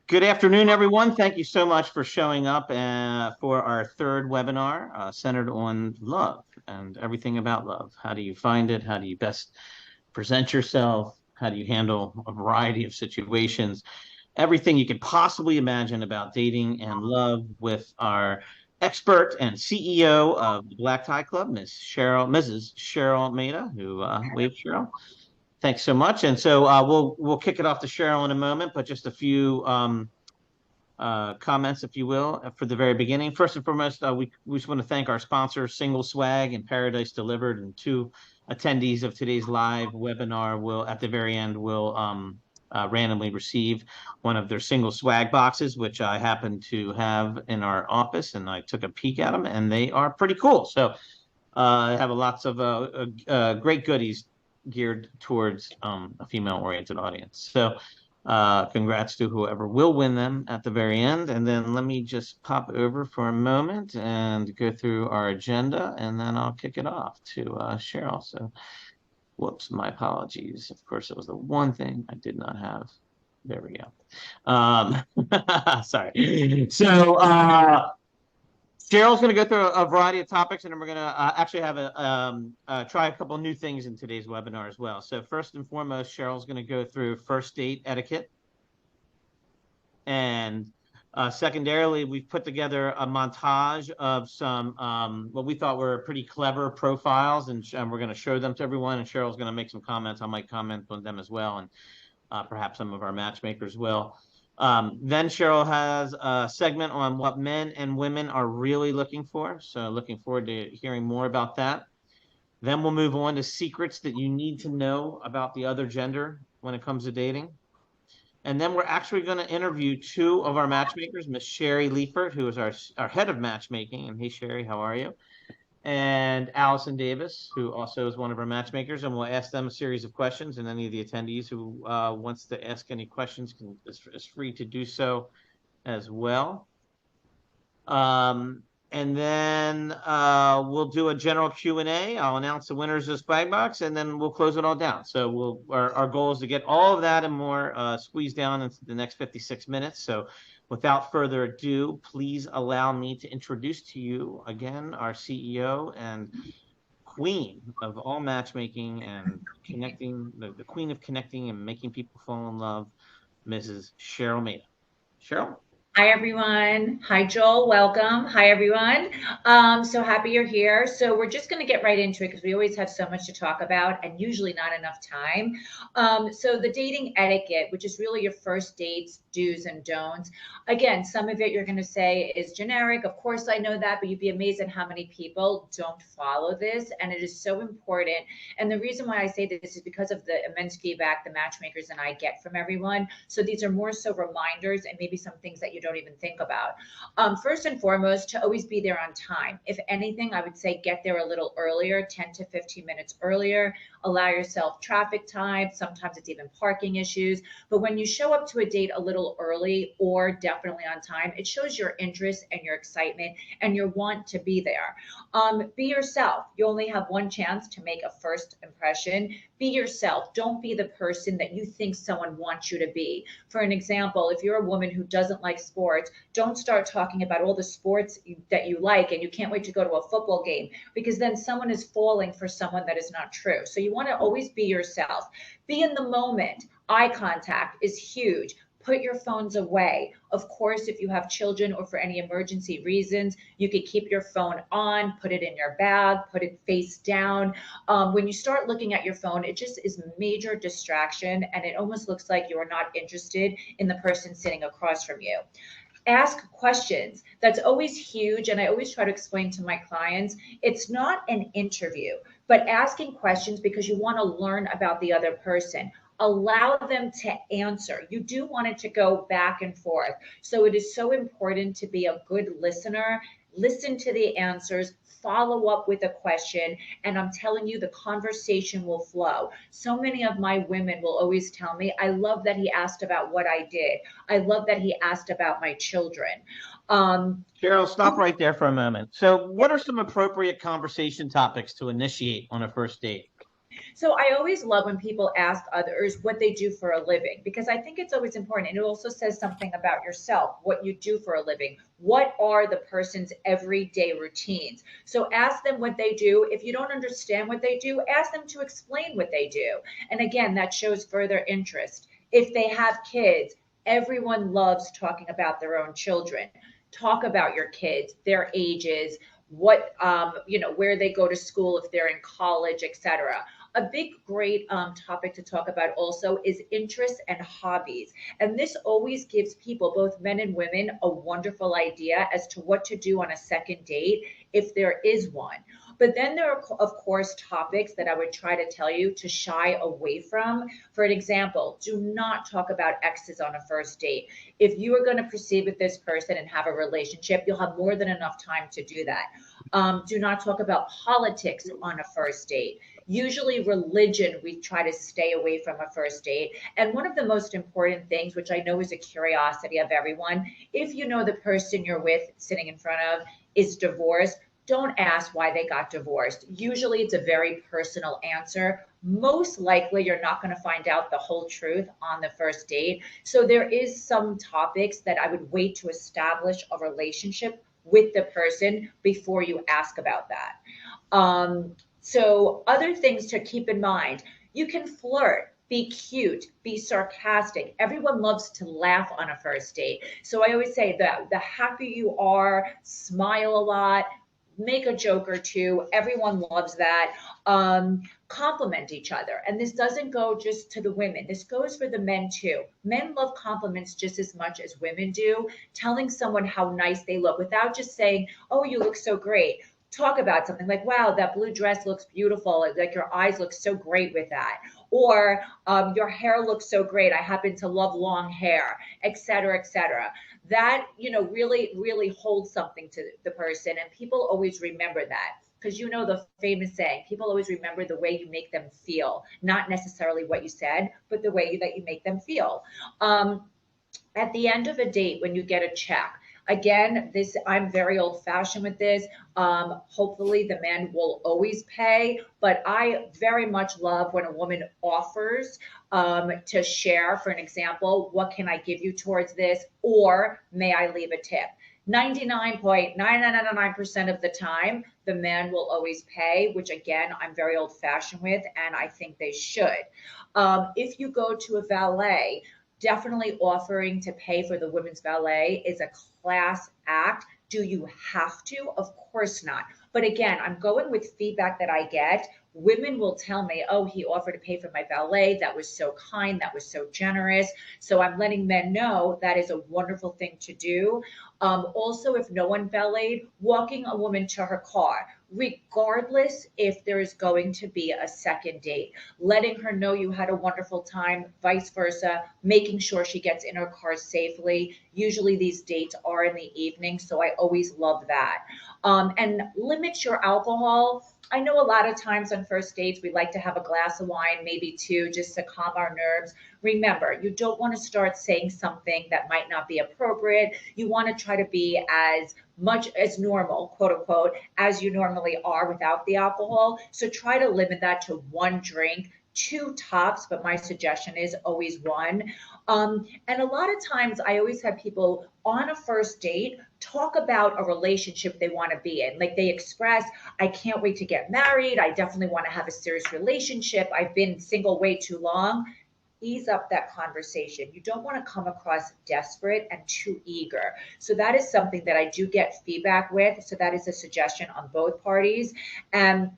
Good afternoon, everyone. Thank you so much for showing up for our third webinar centered on love and everything about love. How do you find it? How do you best present yourself? How do you handle a variety of situations? Everything you could possibly imagine about dating and love with our expert and CEO of the Black Tie Club, Mrs. Cheryl Maida, who waved Cheryl. Thanks so much. And so we'll kick it off to Cheryl in a moment, but just a few comments, if you will, for the very beginning. First and foremost, we just want to thank our sponsors, Single Swag and Paradise Delivered, and two attendees of today's live webinar will, at the very end, will randomly receive one of their Single Swag boxes, which I happen to have in our office, and I took a peek at them, and they are pretty cool. So I have lots of great goodies geared towards a female-oriented audience. So congrats to whoever will win them at the very end. And then let me just pop over for a moment and go through our agenda, and then I'll kick it off to Cheryl. So, whoops, my apologies. Of course, it was the one thing I did not have. There we go. Sorry. So, Cheryl's going to go through a variety of topics, and then we're going to actually have try a couple new things in today's webinar as well. So first and foremost, Cheryl's going to go through first date etiquette. And secondarily, we've put together a montage of some what we thought were pretty clever profiles, and we're going to show them to everyone, and Cheryl's going to make some comments. I might comment on them as well, and perhaps some of our matchmakers will. Then Cheryl has a segment on what men and women are really looking for. So looking forward to hearing more about that. Then we'll move on to secrets that you need to know about the other gender when it comes to dating. And then we're actually going to interview two of our matchmakers, Miss Sherry Leifert, who is our head of matchmaking. And hey, Sherry, how are you? And Allison Davis, who also is one of our matchmakers, and we'll ask them a series of questions, and any of the attendees who wants to ask any questions is free to do so as well. And then we'll do a general Q&A. I'll announce the winners of Swag Box, and then we'll close it all down. So our goal is to get all of that and more squeezed down into the next 56 minutes. So without further ado, please allow me to introduce to you again our CEO and queen of all matchmaking and connecting, the queen of connecting and making people fall in love, Mrs. Cheryl Maida. Cheryl? Hi, everyone. Hi, Joel. Welcome. Hi, everyone. So happy you're here. So we're just going to get right into it because we always have so much to talk about and usually not enough time. So the dating etiquette, which is really your first dates, do's and don'ts. Again, some of it you're going to say is generic. Of course, I know that, but you'd be amazed at how many people don't follow this. And it is so important. And the reason why I say this is because of the immense feedback the matchmakers and I get from everyone. So these are more so reminders and maybe some things that you don't even think about. First and foremost, to always be there on time. If anything, I would say get there a little earlier, 10 to 15 minutes earlier. Allow yourself traffic time. Sometimes it's even parking issues. But when you show up to a date a little early or definitely on time, it shows your interest and your excitement and your want to be there. Be yourself. You only have one chance to make a first impression. Be yourself. Don't be the person that you think someone wants you to be. For an example, if you're a woman who doesn't like sports, don't start talking about all the sports that you like and you can't wait to go to a football game, because then someone is falling for someone that is not true. So you want to always be yourself. Be in the moment. Eye contact is huge. Put your phones away. Of course, if you have children or for any emergency reasons, you could keep your phone on, put it in your bag, put it face down. When you start looking at your phone, it just is major distraction, and it almost looks like you are not interested in the person sitting across from you. Ask questions. That's always huge. And I always try to explain to my clients, it's not an interview, but asking questions because you want to learn about the other person. Allow them to answer. You do want it to go back and forth. So it is so important to be a good listener. Listen to the answers, follow up with a question, and I'm telling you, the conversation will flow. So many of my women will always tell me, I love that he asked about what I did. I love that he asked about my children. Cheryl, stop right there for a moment. So what are some appropriate conversation topics to initiate on a first date? So I always love when people ask others what they do for a living, because I think it's always important. And it also says something about yourself, what you do for a living. What are the person's everyday routines? So ask them what they do. If you don't understand what they do, ask them to explain what they do. And again, that shows further interest. If they have kids, everyone loves talking about their own children. Talk about your kids, their ages, what where they go to school, if they're in college, etc. A big great topic to talk about also is interests and hobbies, and this always gives people, both men and women, a wonderful idea as to what to do on a second date if there is one. But then there are, of course, topics that I would try to tell you to shy away from. For an example, do not talk about exes on a first date. If you are going to proceed with this person and have a relationship, you'll have more than enough time to do that. Do not talk about politics on a first date. Usually religion, we try to stay away from a first date. And one of the most important things, which I know is a curiosity of everyone, if you know the person you're with sitting in front of is divorced, don't ask why they got divorced. Usually it's a very personal answer. Most likely you're not going to find out the whole truth on the first date. So there is some topics that I would wait to establish a relationship with the person before you ask about that. So other things to keep in mind, you can flirt, be cute, be sarcastic. Everyone loves to laugh on a first date. So I always say that the happier you are, smile a lot, make a joke or two. Everyone loves that. Compliment each other. And this doesn't go just to the women. This goes for the men too. Men love compliments just as much as women do. Telling someone how nice they look without just saying, oh, you look so great. Talk about something like, wow, that blue dress looks beautiful. Like your eyes look so great with that. Or your hair looks so great. I happen to love long hair, et cetera, et cetera. That, really, really holds something to the person. And people always remember that. Because the famous saying, people always remember the way you make them feel, not necessarily what you said, but the way that you make them feel. At the end of a date, when you get a check, again, I'm very old fashioned with this. Hopefully the man will always pay, but I very much love when a woman offers to share. For an example, what can I give you towards this? Or may I leave a tip? 99.9999% of the time, the man will always pay, which again, I'm very old fashioned with, and I think they should. If you go to a valet, definitely offering to pay for the women's valet is a class act. Do you have to? Of course not. But again, I'm going with feedback that I get. Women will tell me, oh, he offered to pay for my valet. That was so kind. That was so generous. So I'm letting men know that is a wonderful thing to do. Also, if no one valeted, walking a woman to her car, regardless if there is going to be a second date, letting her know you had a wonderful time, vice versa, making sure she gets in her car safely. Usually these dates are in the evening, so I always love that. And limit your alcohol. I know a lot of times on first dates, we like to have a glass of wine, maybe two, just to calm our nerves. Remember, you don't want to start saying something that might not be appropriate. You want to try to be as much as normal, quote unquote, as you normally are without the alcohol. So try to limit that to one drink, two tops, but my suggestion is always one. And a lot of times I always have people on a first date talk about a relationship they want to be in. Like they express, I can't wait to get married. I definitely want to have a serious relationship. I've been single way too long. Ease up that conversation. You don't want to come across desperate and too eager. So that is something that I do get feedback with. So that is a suggestion on both parties. And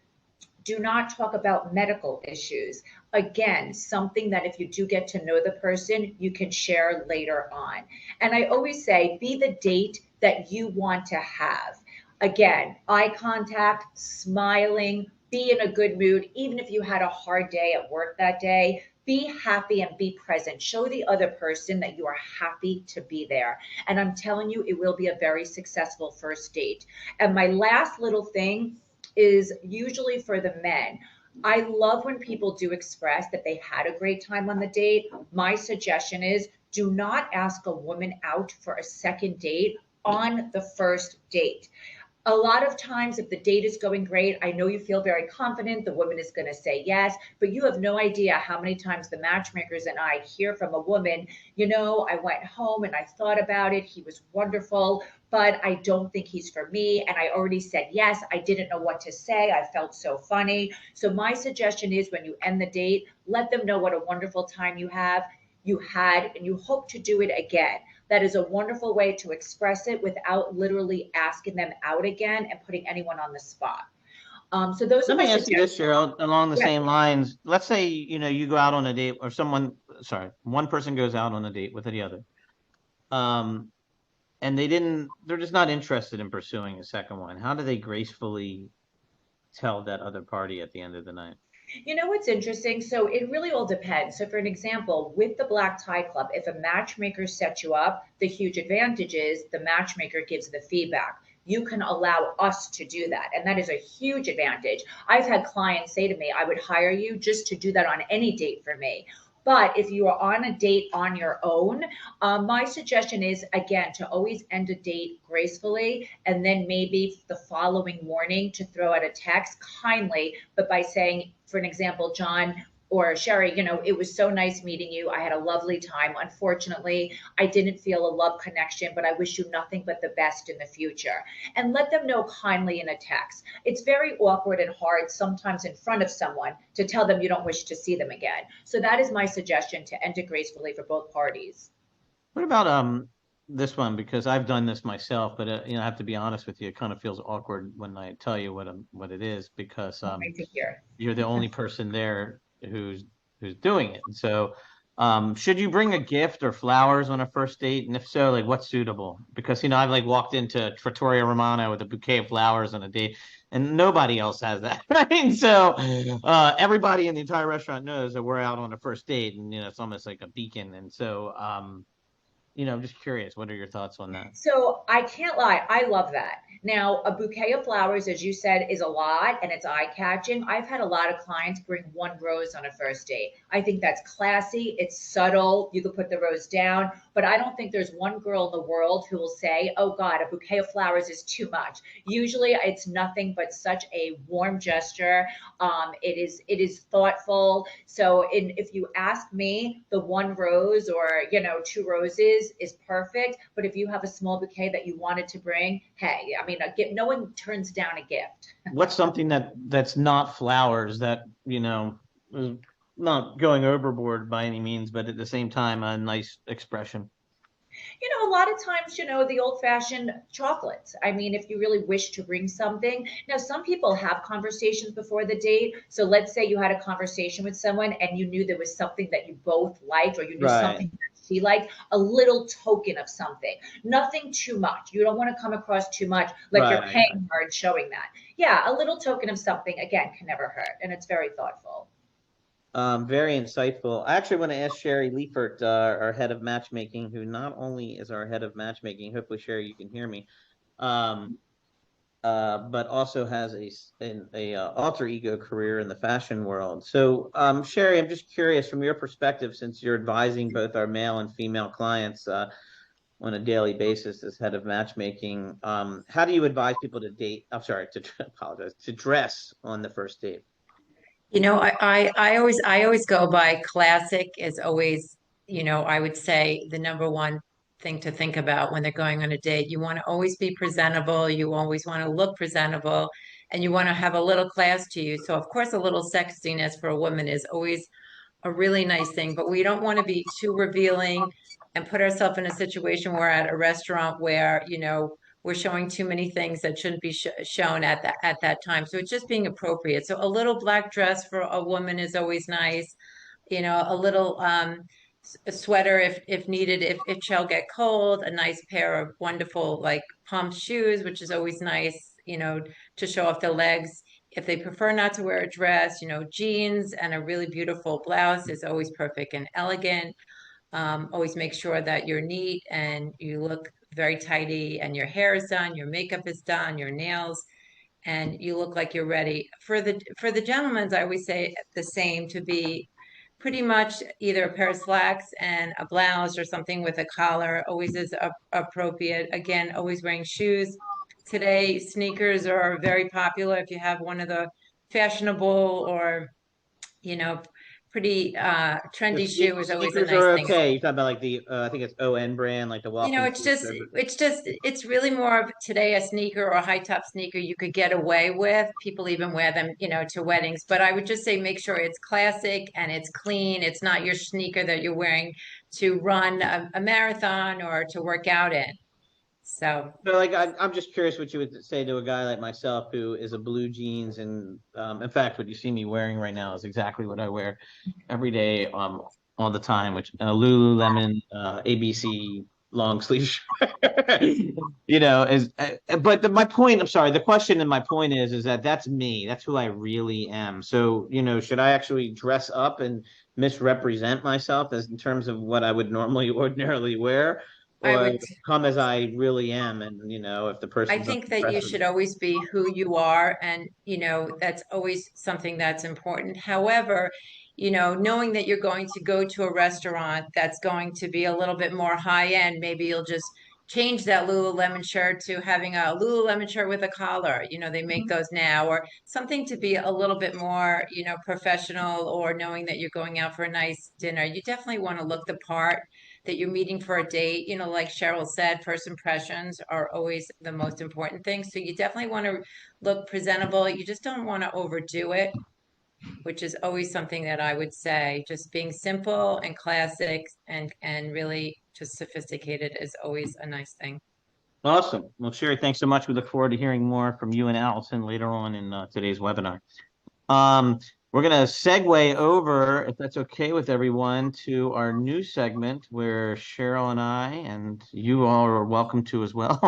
do not talk about medical issues. Again, something that if you do get to know the person, you can share later on. And I always say, be the date that you want to have. Again, eye contact, smiling, be in a good mood. Even if you had a hard day at work that day, be happy and be present. Show the other person that you are happy to be there. And I'm telling you, it will be a very successful first date. And my last little thing is usually for the men. I love when people do express that they had a great time on the date. My suggestion is do not ask a woman out for a second date on the first date. A lot of times, if the date is going great, I know you feel very confident the woman is going to say yes, but you have no idea how many times the matchmakers and I hear from a woman, I went home and I thought about it. He was wonderful, but I don't think he's for me. And I already said yes. I didn't know what to say. I felt so funny. So, my suggestion is when you end the date, let them know what a wonderful time you had, and you hope to do it again. That is a wonderful way to express it without literally asking them out again and putting anyone on the spot. So those are Let my me ask you this, suggestions. Cheryl, along the Yeah. same lines. Let's say, you go out on a date or one person goes out on a date with the other. Um, and they're just not interested in pursuing a second one. How do they gracefully tell that other party at the end of the night? You know what's interesting? So it really all depends. So, for an example, with the Black Tie Club, if a matchmaker sets you up, the huge advantage is the matchmaker gives the feedback. You can allow us to do that. And that is a huge advantage. I've had clients say to me, I would hire you just to do that on any date for me. But if you are on a date on your own, my suggestion is again to always end a date gracefully and then maybe the following morning to throw out a text kindly, but by saying, for an example, John or Sherry, it was so nice meeting you. I had a lovely time. Unfortunately, I didn't feel a love connection, but I wish you nothing but the best in the future. And let them know kindly in a text. It's very awkward and hard sometimes in front of someone to tell them you don't wish to see them again. So that is my suggestion to end it gracefully for both parties. What about this one? Because I've done this myself, but I have to be honest with you. It kind of feels awkward when I tell you what it is because Great to hear. you're the only person there who's doing it. And so, should you bring a gift or flowers on a first date? And if so, like what's suitable? Because I've like walked into Trattoria Romana with a bouquet of flowers on a date, and nobody else has that, right? So, everybody in the entire restaurant knows that we're out on a first date, and it's almost like a beacon. And so, I'm just curious, what are your thoughts on that? So I can't lie, I love that. Now, a bouquet of flowers, as you said, is a lot and it's eye catching. I've had a lot of clients bring one rose on a first date. I think that's classy, it's subtle. You could put the rose down, but I don't think there's one girl in the world who will say, oh God, a bouquet of flowers is too much. Usually it's nothing but such a warm gesture. It is thoughtful. So if you ask me, the one rose or two roses is perfect. But if you have a small bouquet that you wanted to bring, hey, I mean, no one turns down a gift. What's something that's not flowers that, is not going overboard by any means, but at the same time, a nice expression? A lot of times, the old fashioned chocolates. I mean, if you really wish to bring something. Now, some people have conversations before the date. So let's say you had a conversation with someone and you knew there was something that you both liked, or you knew Right, something that she liked, a little token of something. Nothing too much. You don't want to come across too much like you're right. paying her and showing that. Yeah, a little token of something, again, can never hurt. And it's very thoughtful. Very insightful. I actually want to ask Sherry Liefert, our head of matchmaking, who not only is our head of matchmaking, hopefully Sherry, you can hear me, um, but also has a alter ego career in the fashion world. So, Sherry, I'm just curious from your perspective, since you're advising both our male and female clients, on a daily basis as head of matchmaking, how do you advise people to date? I'm sorry, to apologize, to dress on the first date? I always go by classic is always, I would say the number one thing to think about when they're going on a date. You want to always be presentable, you always want to look presentable, and you want to have a little class to you. So of course a little sexiness for a woman is always a really nice thing, but we don't want to be too revealing and put ourselves in a situation where at a restaurant where, we're showing too many things that shouldn't be shown at that time. So it's just being appropriate. So a little black dress for a woman is always nice. A little a sweater if needed, if she'll get cold, a nice pair of wonderful like pump shoes, which is always nice, to show off the legs. If they prefer not to wear a dress, jeans and a really beautiful blouse is always perfect and elegant. Always make sure that you're neat and you look very tidy and your hair is done, your makeup is done, your nails, and you look like you're ready. For the gentlemen's, I always say the same, to be pretty much either a pair of slacks and a blouse or something with a collar always is appropriate. Again, always wearing shoes, today sneakers are very popular. If you have one of the fashionable or, you know, pretty trendy shoe is always a Sneakers nice are thing. okay. You talking about like the I think it's ON brand, like the You know, walking it's shoes. just, it's really more of today a sneaker or a high top sneaker you could get away with. People even wear them, you know, to weddings. But I would just say make sure it's classic and it's clean. It's not your sneaker that you're wearing to run a marathon or to work out in. So So like I'm just curious what you would say to a guy like myself who is a blue jeans and in fact what you see me wearing right now is exactly what I wear every day all the time, which Lululemon ABC long sleeve shirt. You know is but my point, I'm sorry, the question and my point is that that's me, that's who I really am. So you know, should I actually dress up and misrepresent myself as in terms of what I would normally ordinarily wear, I or would come as I really am? And you know, if the I person's think that you unimpressed with should always be who you are, and you know, that's always something that's important. However, you know, knowing that you're going to go to a restaurant that's going to be a little bit more high end, maybe you'll just change that Lululemon shirt to having a Lululemon shirt with a collar. You know, they make those now, or something to be a little bit more, you know, professional, or knowing that you're going out for a nice dinner. You definitely want to look the part, that you're meeting for a date. You know, like Cheryl said, first impressions are always the most important thing. So you definitely want to look presentable. You just don't want to overdo it, which is always something that I would say. Just being simple and classic and really just sophisticated is always a nice thing. Awesome. Well, Sherry, thanks so much. We look forward to hearing more from you and Allison later on in today's webinar. Um, we're going to segue over, if that's okay with everyone, to our new segment where Cheryl and I, and you all are welcome to as well,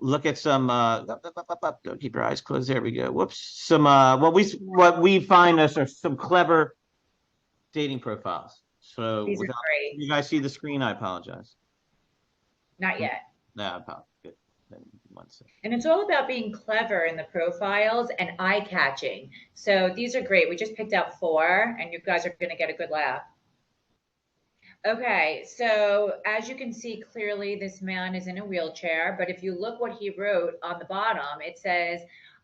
look at some, don't keep your eyes closed. There we go. Whoops. Some, what we find are some clever dating profiles. So These are without great. you guys see the screen, I apologize. Not yet. No, I apologize. Good. Then 1 second. And it's all about being clever in the profiles and eye catching. So these are great. We just picked out 4, and you guys are going to get a good laugh. Okay, so as you can see clearly, this man is in a wheelchair, but if you look what he wrote on the bottom, it says,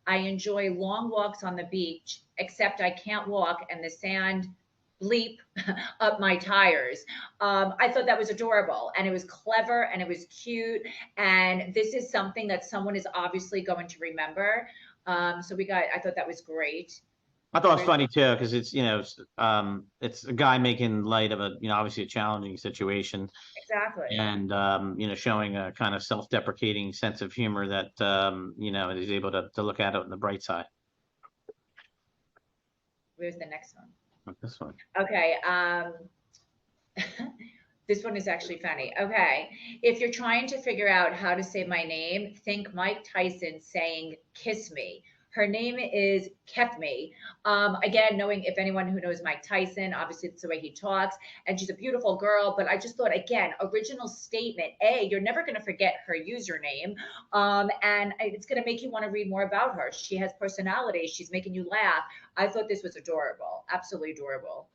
I enjoy long walks on the beach, except I can't walk and the sand bleep up my tires. I thought that was adorable, and it was clever and it was cute. And this is something that someone is obviously going to remember. I thought that was great. I thought it was funny too, because it's, you know, it's a guy making light of a, you know, obviously a challenging situation, Exactly. and you know, showing a kind of self-deprecating sense of humor that you know, is able to look at it on the bright side. Where's the next one? Like this one. Okay. This one is actually funny. Okay. If you're trying to figure out how to say my name, think Mike Tyson saying, kiss me. Her name is Kept Me. Again, knowing if anyone who knows Mike Tyson, obviously it's the way he talks, and she's a beautiful girl. But I just thought, again, original statement. You're never going to forget her username, and it's going to make you want to read more about her. She has personality. She's making you laugh. I thought this was adorable. Absolutely adorable.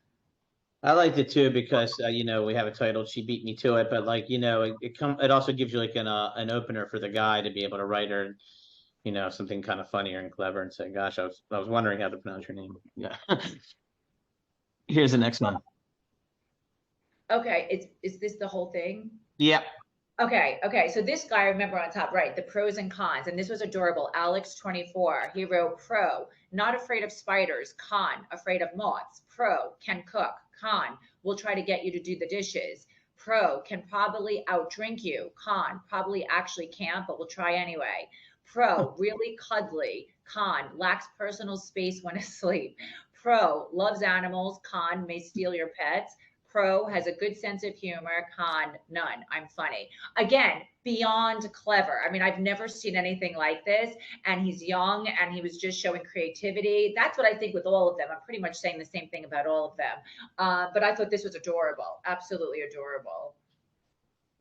I liked it too because you know, we have a title, "She Beat Me to It," but like, you know, it also gives you like an opener for the guy to be able to write her, you know, something kind of funnier and clever and say, "Gosh, I was wondering how to pronounce your name." Yeah. Here's the next one. Okay, is this the whole thing? Yeah. Okay. So this guy, I remember on top, right? The pros and cons, and this was adorable. Alex 24. He wrote pro, not afraid of spiders. Con, afraid of moths. Pro, can cook. Con, will try to get you to do the dishes. Pro, can probably outdrink you. Con, probably actually can't, but will try anyway. Pro, really cuddly. Con, lacks personal space when asleep. Pro, loves animals. Con, may steal your pets. Pro, has a good sense of humor. Con, none. I'm funny. Again, beyond clever. I mean, I've never seen anything like this. And he's young and he was just showing creativity. That's what I think with all of them. I'm pretty much saying the same thing about all of them. But I thought this was adorable. Absolutely adorable.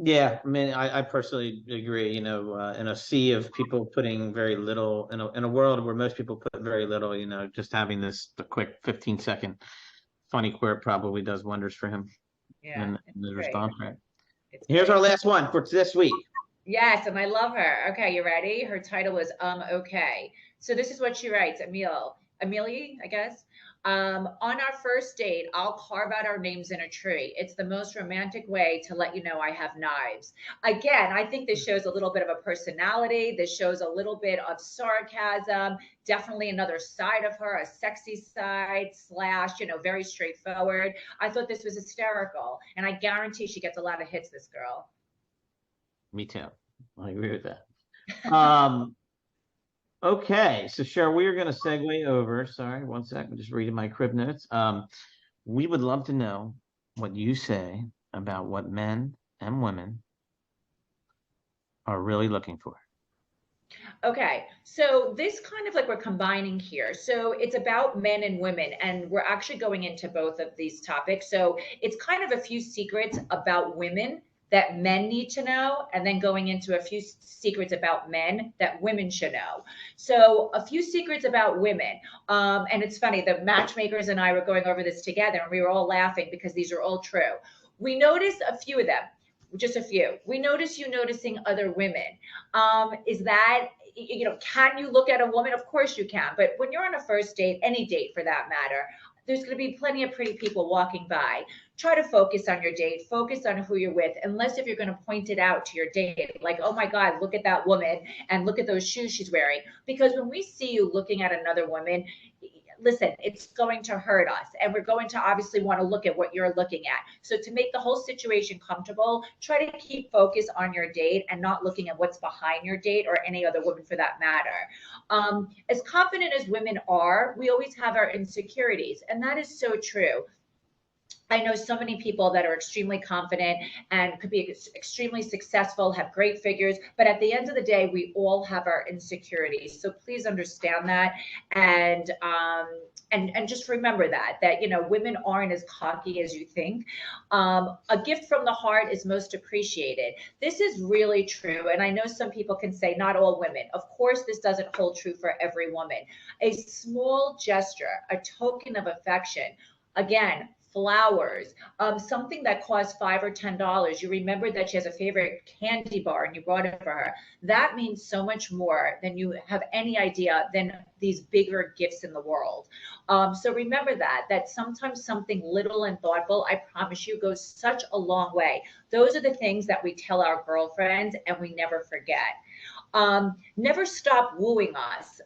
Yeah, I mean, I personally agree. You know, in a sea of people putting very little, in a world where most people put very little, you know, just having the quick 15-second funny quirk probably does wonders for him. Yeah. And the Great. response rate. It's Here's great. our last one for this week. Yes, and I love her. Okay, you ready? Her title was okay. So this is what she writes, Amelie, I guess. On our first date, I'll carve out our names in a tree. It's the most romantic way to let you know I have knives. Again, I think this shows a little bit of a personality. This shows a little bit of sarcasm, definitely another side of her, a sexy side, slash, very straightforward. I thought this was hysterical, and I guarantee she gets a lot of hits, this girl. Me too. I agree with that. Okay, so Cheryl, we are going to segue over. Sorry, one sec. I'm just reading my crib notes. We would love to know what you say about what men and women are really looking for. Okay, so this kind of like we're combining here. So it's about men and women, and we're actually going into both of these topics. So it's kind of a few secrets about women that men need to know, and then going into a few secrets about men that women should know. So a few secrets about women. And it's funny, the matchmakers and I were going over this together, and we were all laughing because these are all true. We noticed a few of them, just a few. We notice you noticing other women. Is that, can you look at a woman? Of course you can. But when you're on a first date, any date for that matter, there's going to be plenty of pretty people walking by. Try to focus on your date, focus on who you're with, unless if you're going to point it out to your date, like, oh my God, look at that woman and look at those shoes she's wearing. Because when we see you looking at another woman, listen, it's going to hurt us. And we're going to obviously want to look at what you're looking at. So to make the whole situation comfortable, try to keep focus on your date and not looking at what's behind your date or any other woman for that matter. As confident as women are, we always have our insecurities. And that is so true. I know so many people that are extremely confident and could be extremely successful, have great figures, but at the end of the day, we all have our insecurities. So please understand that, and just remember that women aren't as cocky as you think. A gift from the heart is most appreciated. This is really true, and I know some people can say not all women. Of course, this doesn't hold true for every woman. A small gesture, a token of affection. Again, flowers, something that costs $5 or $10. You remember that she has a favorite candy bar and you brought it for her. That means so much more than you have any idea than these bigger gifts in the world. So remember that sometimes something little and thoughtful, I promise you, goes such a long way. Those are the things that we tell our girlfriends and we never forget. Never stop wooing us.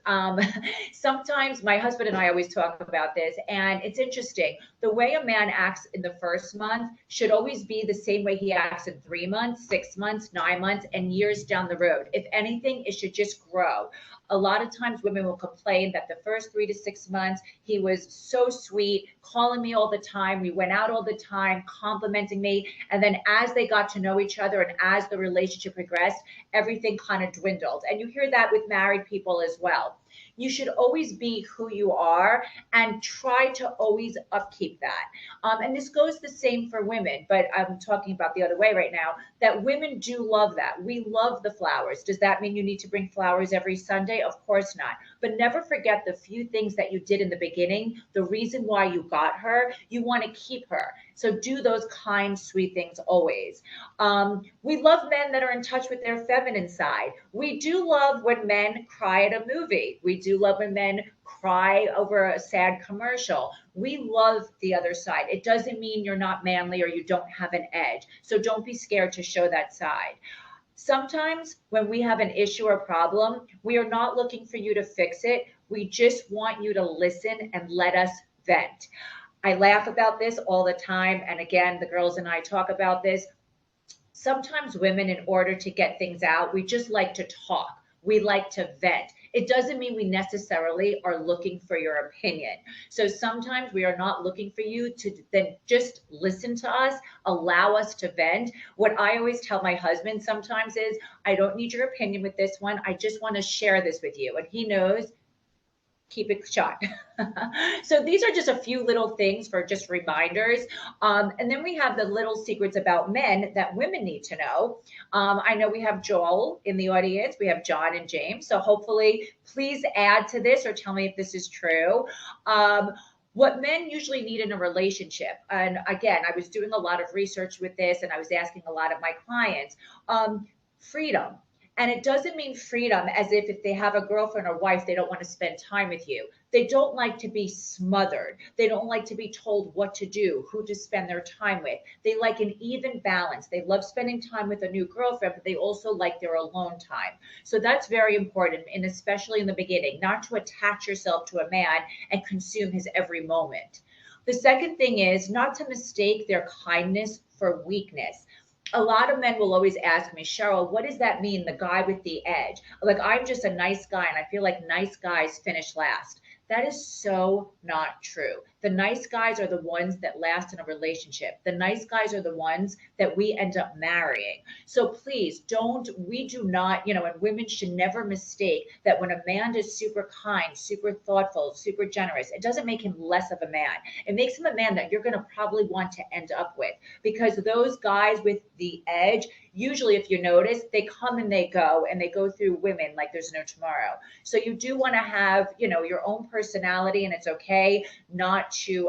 Sometimes my husband and I always talk about this, and it's interesting. The way a man acts in the first month should always be the same way he acts in 3 months, 6 months, 9 months, and years down the road. If anything, it should just grow. A lot of times women will complain that the first 3 to 6 months, he was so sweet, calling me all the time. We went out all the time, complimenting me. And then as they got to know each other and as the relationship progressed, everything kind of dwindled. And you hear that with married people as well. You should always be who you are and try to always upkeep that. And this goes the same for women, but I'm talking about the other way right now, that women do love that. We love the flowers. Does that mean you need to bring flowers every Sunday? Of course not. But never forget the few things that you did in the beginning, the reason why you got her, you want to keep her. So do those kind, sweet things always. We love men that are in touch with their feminine side. We do love when men cry at a movie. We do love when men cry over a sad commercial. We love the other side. It doesn't mean you're not manly or you don't have an edge. So don't be scared to show that side. Sometimes when we have an issue or problem, we are not looking for you to fix it. We just want you to listen and let us vent. I laugh about this all the time. And again, the girls and I talk about this. Sometimes women, in order to get things out, we just like to talk. We like to vent. It doesn't mean we necessarily are looking for your opinion. So sometimes we are not looking for you to then just listen to us, allow us to vent. What I always tell my husband sometimes is, I don't need your opinion with this one. I just want to share this with you. And he knows, keep it short. So these are just a few little things for just reminders. And then we have the little secrets about men that women need to know. I know we have Joel in the audience. We have John and James. So hopefully, please add to this or tell me if this is true. What men usually need in a relationship. And again, I was doing a lot of research with this and I was asking a lot of my clients. freedom. And it doesn't mean freedom as if they have a girlfriend or wife, they don't want to spend time with you. They don't like to be smothered. They don't like to be told what to do, who to spend their time with. They like an even balance. They love spending time with a new girlfriend, but they also like their alone time. So that's very important, and especially in the beginning, not to attach yourself to a man and consume his every moment. The second thing is not to mistake their kindness for weakness. A lot of men will always ask me, Cheryl, what does that mean, the guy with the edge? Like, I'm just a nice guy, and I feel like nice guys finish last. That is so not true. The nice guys are the ones that last in a relationship. The nice guys are the ones that we end up marrying. So please we do not, and women should never mistake that when a man is super kind, super thoughtful, super generous, it doesn't make him less of a man. It makes him a man that you're going to probably want to end up with, because those guys with the edge, usually, if you notice, they come and they go through women like there's no tomorrow. So you do want to have, your own personality, and it's okay not to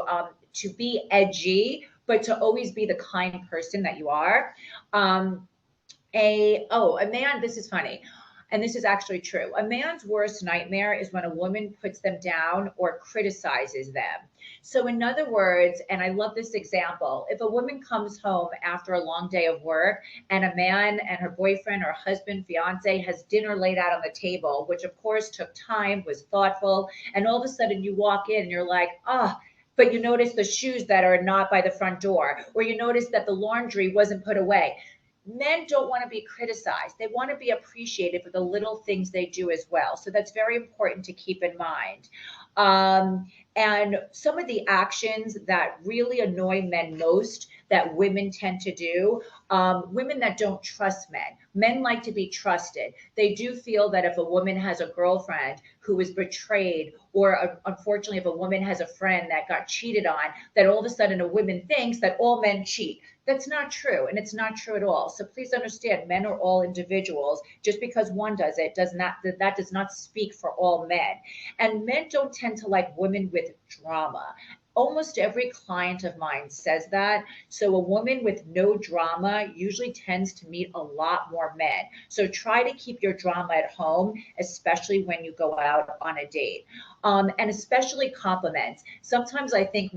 be edgy, but to always be the kind person that you are. A man, this is funny, and this is actually true. A man's worst nightmare is when a woman puts them down or criticizes them. So in other words, and I love this example, if a woman comes home after a long day of work and a man and her boyfriend or husband, fiance has dinner laid out on the table, which of course took time, was thoughtful, and all of a sudden you walk in and you're like, but you notice the shoes that are not by the front door, or you notice that the laundry wasn't put away. Men don't want to be criticized. They want to be appreciated for the little things they do as well. So that's very important to keep in mind. And some of the actions that really annoy men most that women tend to do, women that don't trust men. Men like to be trusted. They do feel that if a woman has a girlfriend who was betrayed, or unfortunately, if a woman has a friend that got cheated on, that all of a sudden a woman thinks that all men cheat. That's not true, and it's not true at all. So please understand, men are all individuals. Just because one does it that does not speak for all men. And men don't tend to like women with drama. Almost every client of mine says that. So a woman with no drama usually tends to meet a lot more men. So try to keep your drama at home, especially when you go out on a date. And especially compliments. Sometimes I think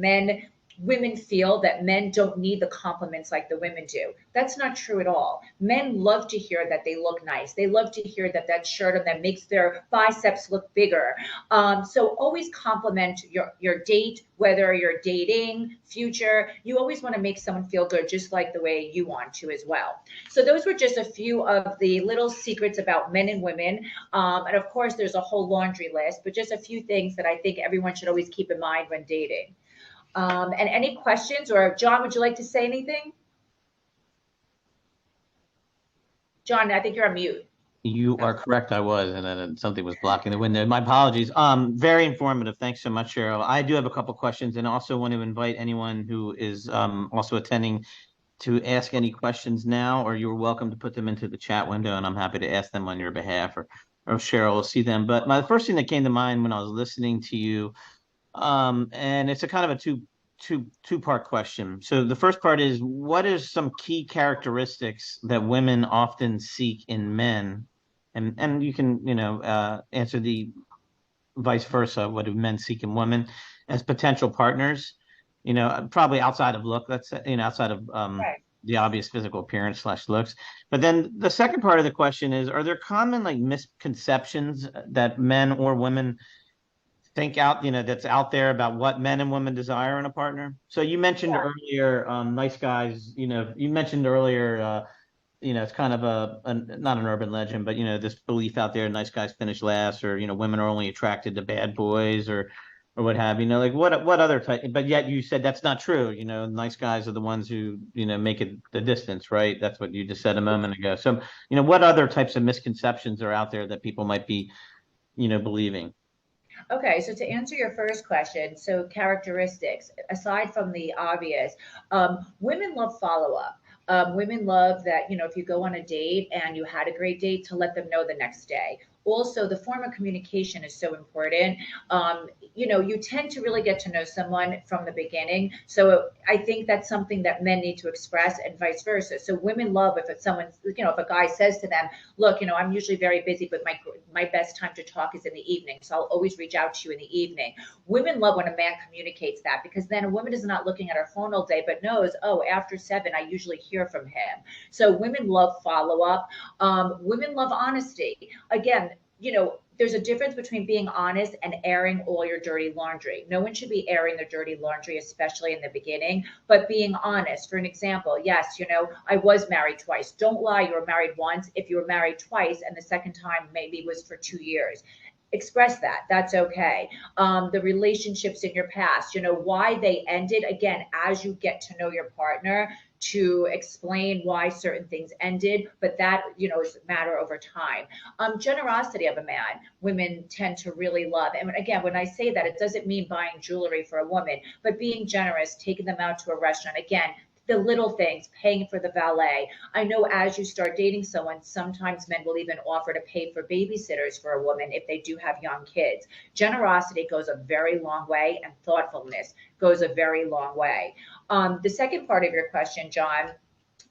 women feel that men don't need the compliments like the women do. That's not true at all. Men love to hear that they look nice. They love to hear that shirt on them makes their biceps look bigger. So always compliment your date, whether you're dating, future. You always want to make someone feel good, just like the way you want to as well. So those were just a few of the little secrets about men and women. And of course, there's a whole laundry list, but just a few things that I think everyone should always keep in mind when dating. And any questions? Or John, would you like to say anything? John, I think you're on mute. You are correct. I was, and then something was blocking the window. My apologies. Very informative. Thanks so much, Cheryl. I do have a couple questions, and also want to invite anyone who is also attending to ask any questions now, or you're welcome to put them into the chat window, and I'm happy to ask them on your behalf, or Cheryl will see them. But my first thing that came to mind when I was listening to you, and it's a kind of a two-part question. So the first part is, what is some key characteristics that women often seek in men? And you can, answer the vice versa. What do men seek in women as potential partners? Probably outside of look, outside of Right. the obvious physical appearance / looks. But then the second part of the question is, are there common like misconceptions that men or women think that's out there about what men and women desire in a partner? So you mentioned earlier, nice guys, you mentioned earlier, it's kind of not an urban legend, but this belief out there, nice guys finish last, or women are only attracted to bad boys, or what have you. Like what other type? But yet you said that's not true. Nice guys are the ones who make it the distance, right? That's what you just said a moment ago. So what other types of misconceptions are out there that people might be believing? Okay, so to answer your first question, so characteristics, aside from the obvious, women love follow-up. Women love that, if you go on a date and you had a great date, to let them know the next day. also the form of communication is so important. You tend to really get to know someone from the beginning. So I think that's something that men need to express and vice versa. So women love if it's someone, if a guy says to them, look, I'm usually very busy, but my best time to talk is in the evening. So I'll always reach out to you in the evening. Women love when a man communicates that, because then a woman is not looking at her phone all day, but knows, oh, after 7, I usually hear from him. So women love follow-up. Women love honesty. Again, there's a difference between being honest and airing all your dirty laundry. No one should be airing their dirty laundry, especially in the beginning, but being honest. For an example, yes, I was married twice. Don't lie, you were married once. If you were married twice and the second time maybe was for 2 years, express that. That's okay. The relationships in your past, why they ended. Again, as you get to know your partner, to explain why certain things ended, but that, is a matter over time. Generosity of a man, women tend to really love. And again, when I say that, it doesn't mean buying jewelry for a woman, but being generous, taking them out to a restaurant. Again, the little things, paying for the valet. I know as you start dating someone, sometimes men will even offer to pay for babysitters for a woman if they do have young kids. Generosity goes a very long way, and thoughtfulness goes a very long way. The second part of your question, John,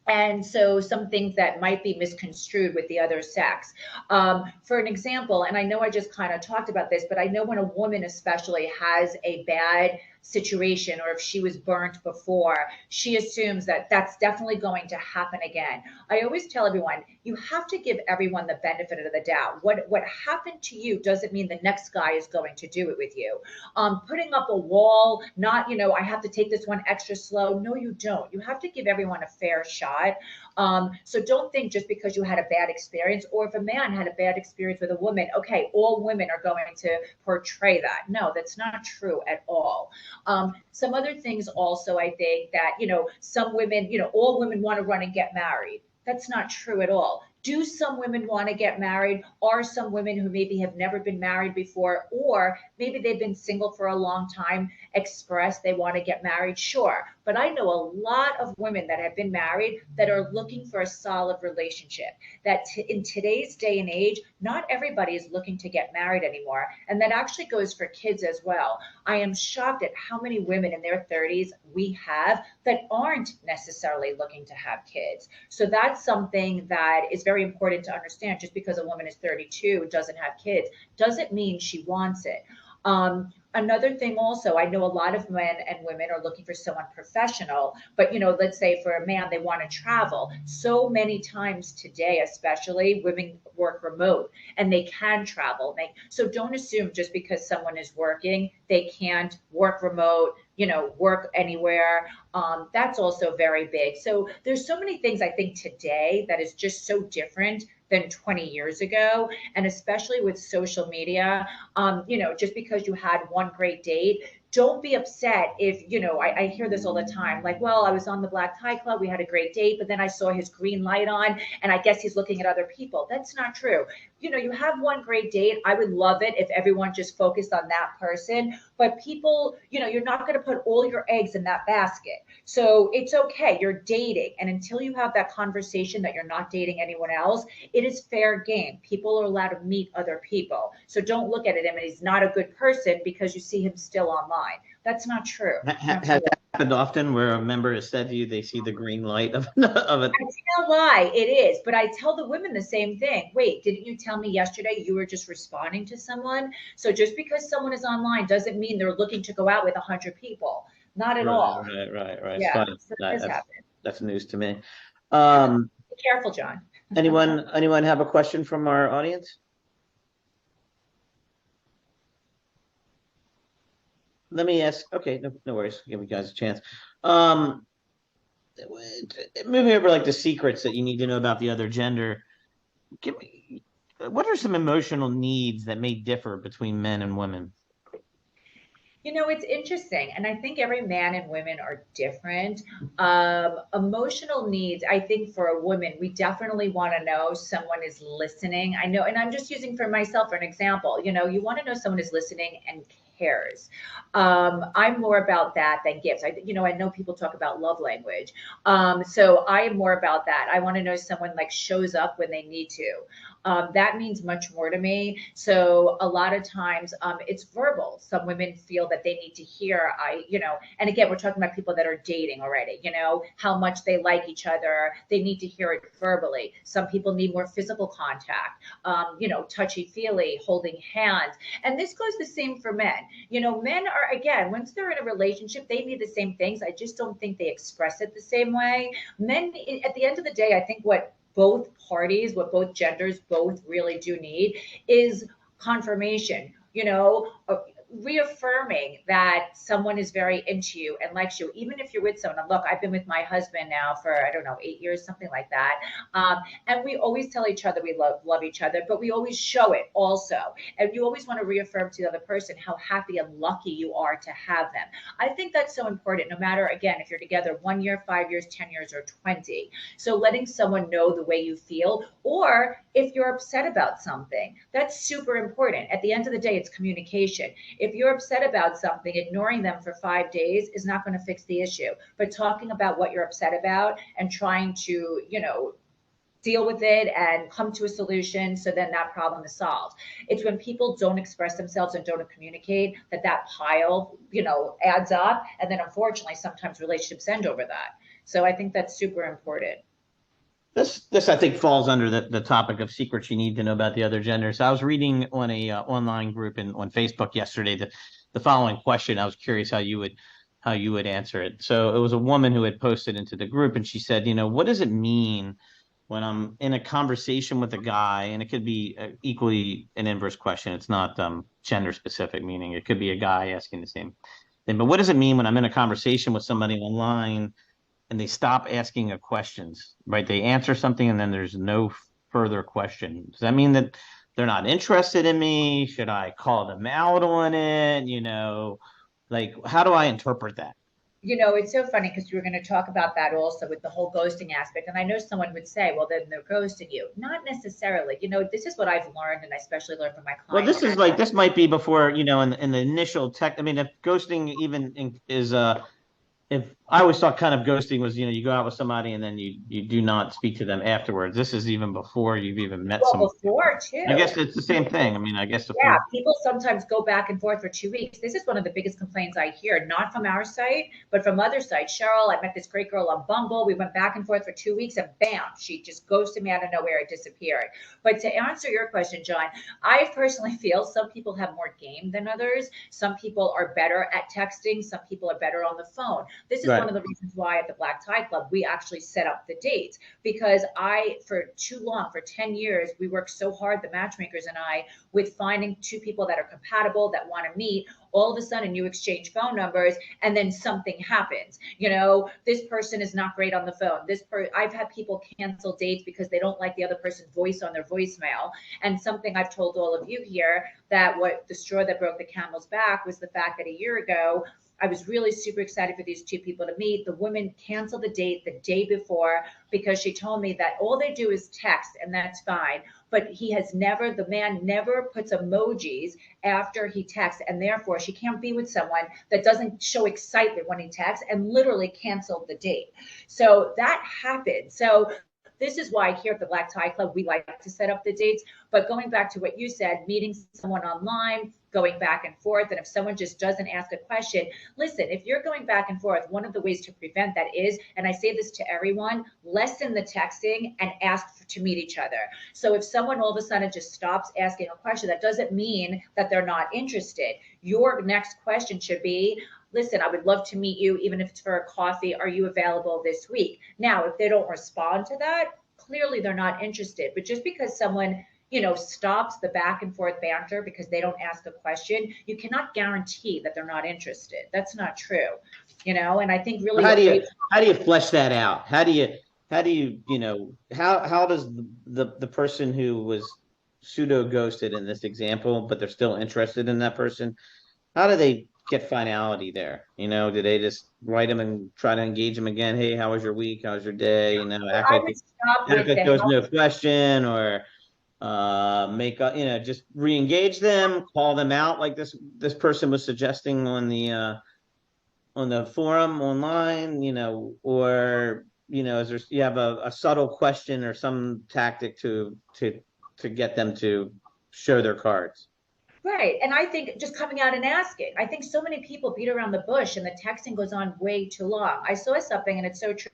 and so some things that might be misconstrued with the other sex. For an example, and I know I just kind of talked about this, but I know when a woman especially has a bad situation, or if she was burnt before, she assumes that that's definitely going to happen again. I always tell everyone, you have to give everyone the benefit of the doubt. What happened to you doesn't mean the next guy is going to do it with you. Putting up a wall, not, I have to take this one extra slow. No, you don't. You have to give everyone a fair shot. So don't think just because you had a bad experience, or if a man had a bad experience with a woman, okay, all women are going to portray that. No, that's not true at all. Some other things also, I think that, some women, all women want to run and get married. That's not true at all. Do some women want to get married? Are some women who maybe have never been married before, or maybe they've been single for a long time, express they want to get married? Sure. But I know a lot of women that have been married that are looking for a solid relationship. That in today's day and age, not everybody is looking to get married anymore. And that actually goes for kids as well. I am shocked at how many women in their 30s we have that aren't necessarily looking to have kids. So that's something that is very important to understand. Just because a woman is 32, doesn't have kids, doesn't mean she wants it. Another thing also, I know a lot of men and women are looking for someone professional, but let's say for a man, they want to travel. So many times today, especially, women work remote and they can travel. So don't assume just because someone is working, they can't work remote, work anywhere. That's also very big. So there's so many things I think today that is just so different than 20 years ago. And especially with social media, just because you had one great date, don't be upset if, I hear this all the time, like, well, I was on the Black Tie Club, we had a great date, but then I saw his green light on, and I guess he's looking at other people. That's not true. You have one great date. I would love it if everyone just focused on that person, but people, you're not going to put all your eggs in that basket. So it's okay. You're dating. And until you have that conversation that you're not dating anyone else, it is fair game. People are allowed to meet other people. So don't look at him and he's not a good person because you see him still online. That's not true. Has that happened often where a member has said to you they see the green light of it? I tell lie, it is, but I tell the women the same thing. Wait, didn't you tell me yesterday you were just responding to someone? So just because someone is online doesn't mean they're looking to go out with 100 people. Not at all. Right. Yeah, So that's news to me. Be careful, John. Anyone have a question from our audience? Let me ask. Okay, no worries. Give you guys a chance. Moving over like the secrets that you need to know about the other gender. What are some emotional needs that may differ between men and women? It's interesting. And I think every man and women are different. Emotional needs, I think for a woman, we definitely want to know someone is listening. I know, and I'm just using for myself for an example, you want to know someone is listening and cares. I'm more about that than gifts. I know people talk about love language. So I am more about that. I want to know someone like shows up when they need to. that means much more to me. So a lot of times it's verbal. Some women feel that they need to hear, and again, we're talking about people that are dating already, how much they like each other. They need to hear it verbally. Some people need more physical contact, touchy feely, holding hands. And this goes the same for men. Men are, again, once they're in a relationship, they need the same things. I just don't think they express it the same way. Men, at the end of the day, I think what both genders both really do need is confirmation, reaffirming that someone is very into you and likes you, even if you're with someone. And look, I've been with my husband now for, I don't know, 8 years, something like that. And we always tell each other we love each other, but we always show it also. And you always want to reaffirm to the other person how happy and lucky you are to have them. I think that's so important, no matter, again, if you're together 1 year, 5 years, 10 years, or 20. So letting someone know the way you feel, or if you're upset about something, that's super important. At the end of the day, it's communication. If you're upset about something, ignoring them for 5 days is not going to fix the issue. But talking about what you're upset about and trying to, deal with it and come to a solution, so then that problem is solved. It's when people don't express themselves and don't communicate that pile, adds up. And then unfortunately, sometimes relationships end over that. So I think that's super important. This I think falls under the topic of secrets you need to know about the other gender. So I was reading on a online group on Facebook yesterday the following question. I was curious how you would answer it. So it was a woman who had posted into the group, and she said, what does it mean when I'm in a conversation with a guy? And it could be equally an inverse question. It's not gender specific, meaning it could be a guy asking the same thing. But what does it mean when I'm in a conversation with somebody online and they stop asking a questions, right? They answer something and then there's no further question. Does that mean that they're not interested in me? Should I call them out on it? Like, how do I interpret that? It's so funny because we were going to talk about that also with the whole ghosting aspect. And I know someone would say, well, then they're ghosting you. Not necessarily. This is what I've learned, and I especially learned from my Well, clients. this might be before, in the initial tech. I mean, if ghosting even is if I always thought kind of ghosting was, you go out with somebody and then you do not speak to them afterwards. This is even before you've even met someone. Before too. I guess it's the same thing. I mean, I guess people sometimes go back and forth for 2 weeks. This is one of the biggest complaints I hear, not from our site, but from other sites. Cheryl, I met this great girl on Bumble. We went back and forth for 2 weeks, and bam, she just ghosted me out of nowhere. It disappeared. But to answer your question, John, I personally feel some people have more game than others. Some people are better at texting. Some people are better on the phone. This is one of the reasons why at the Black Tie Club, we actually set up the dates, because for too long, for 10 years, we worked so hard, the matchmakers and I, with finding two people that are compatible, that want to meet. All of a sudden you exchange phone numbers and then something happens. This person is not great on the phone. I've had people cancel dates because they don't like the other person's voice on their voicemail. And something I've told all of you here, that what the straw that broke the camel's back was the fact that a year ago, I was really super excited for these two people to meet. The woman canceled the date the day before because she told me that all they do is text, and that's fine. But the man never puts emojis after he texts, and therefore she can't be with someone that doesn't show excitement when he texts, and literally canceled the date. So that happened. So this is why here at the Black Tie Club, we like to set up the dates. But going back to what you said, meeting someone online, going back and forth, and if someone just doesn't ask a question, listen, if you're going back and forth, one of the ways to prevent that is, and I say this to everyone, lessen the texting and ask to meet each other. So if someone all of a sudden just stops asking a question, that doesn't mean that they're not interested. Your next question should be, listen, I would love to meet you, even if it's for a coffee. Are you available this week? Now, if they don't respond to that, clearly they're not interested. But just because someone, stops the back and forth banter because they don't ask a question, you cannot guarantee that they're not interested. That's not true. And I think really, how do you flesh that out? How does the person who was pseudo ghosted in this example, but they're still interested in that person, how do they get finality there? Do they just write them and try to engage them again? Hey, how was your week? How was your day? Act like there was no question, or just re-engage them, call them out like this person was suggesting on the forum online, or is there, you have a subtle question or some tactic to to get them to show their cards. Right. And I think just coming out and asking, I think so many people beat around the bush and the texting goes on way too long. I saw something and it's so true.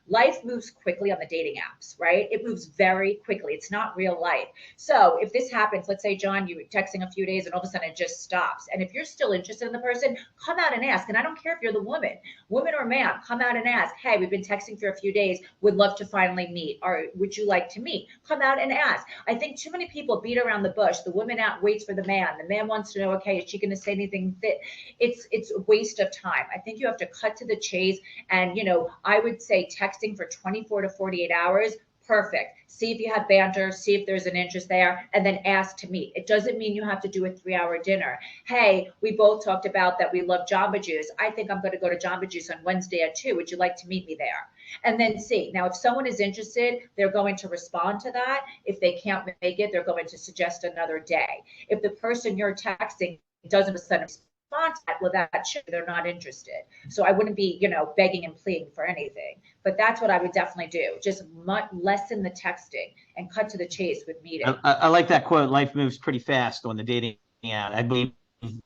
Life moves quickly on the dating apps, right? It moves very quickly. It's not real life. So if this happens, let's say, John, you were texting a few days and all of a sudden it just stops. And if you're still interested in the person, come out and ask. And I don't care if you're the woman or man, come out and ask, hey, we've been texting for a few days, would love to finally meet, or would you like to meet? Come out and ask. I think too many people beat around the bush. The woman out waits for the man wants to know, okay, is she going to say anything that it's a waste of time. I think you have to cut to the chase. And, I would say texting for 24 to 48 hours, perfect. See if you have banter, see if there's an interest there, and then ask to meet. It doesn't mean you have to do a 3-hour dinner. Hey, we both talked about that we love Jamba Juice. I think I'm going to go to Jamba Juice on Wednesday at 2. Would you like to meet me there? And then see. Now, if someone is interested, they're going to respond to that. If they can't make it, they're going to suggest another day. If the person you're texting doesn't send a contact, well, that shows they're not interested. So I wouldn't be, begging and pleading for anything. But that's what I would definitely do. Just lessen the texting and cut to the chase with meeting. I like that quote. Life moves pretty fast on the dating app. I believe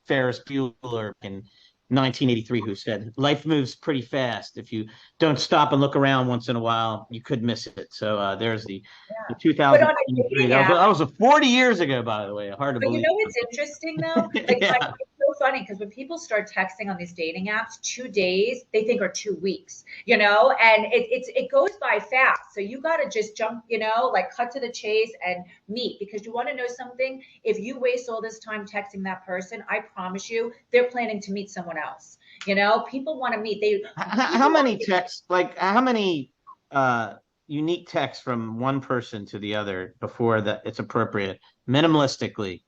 Ferris Bueller in 1983 who said, life moves pretty fast. If you don't stop and look around once in a while, you could miss it. So there's the 2023. That was 40 years ago, by the way. Hard to believe. But what's interesting though? Like, yeah. It's so funny because when people start texting on these dating apps, 2 days they think are 2 weeks, and it goes by fast. So you got to just jump, like cut to the chase and meet, because you want to know something. If you waste all this time texting that person, I promise you, they're planning to meet someone else. People want to meet. How many texts? Like how many unique texts from one person to the other before that it's appropriate, minimalistically,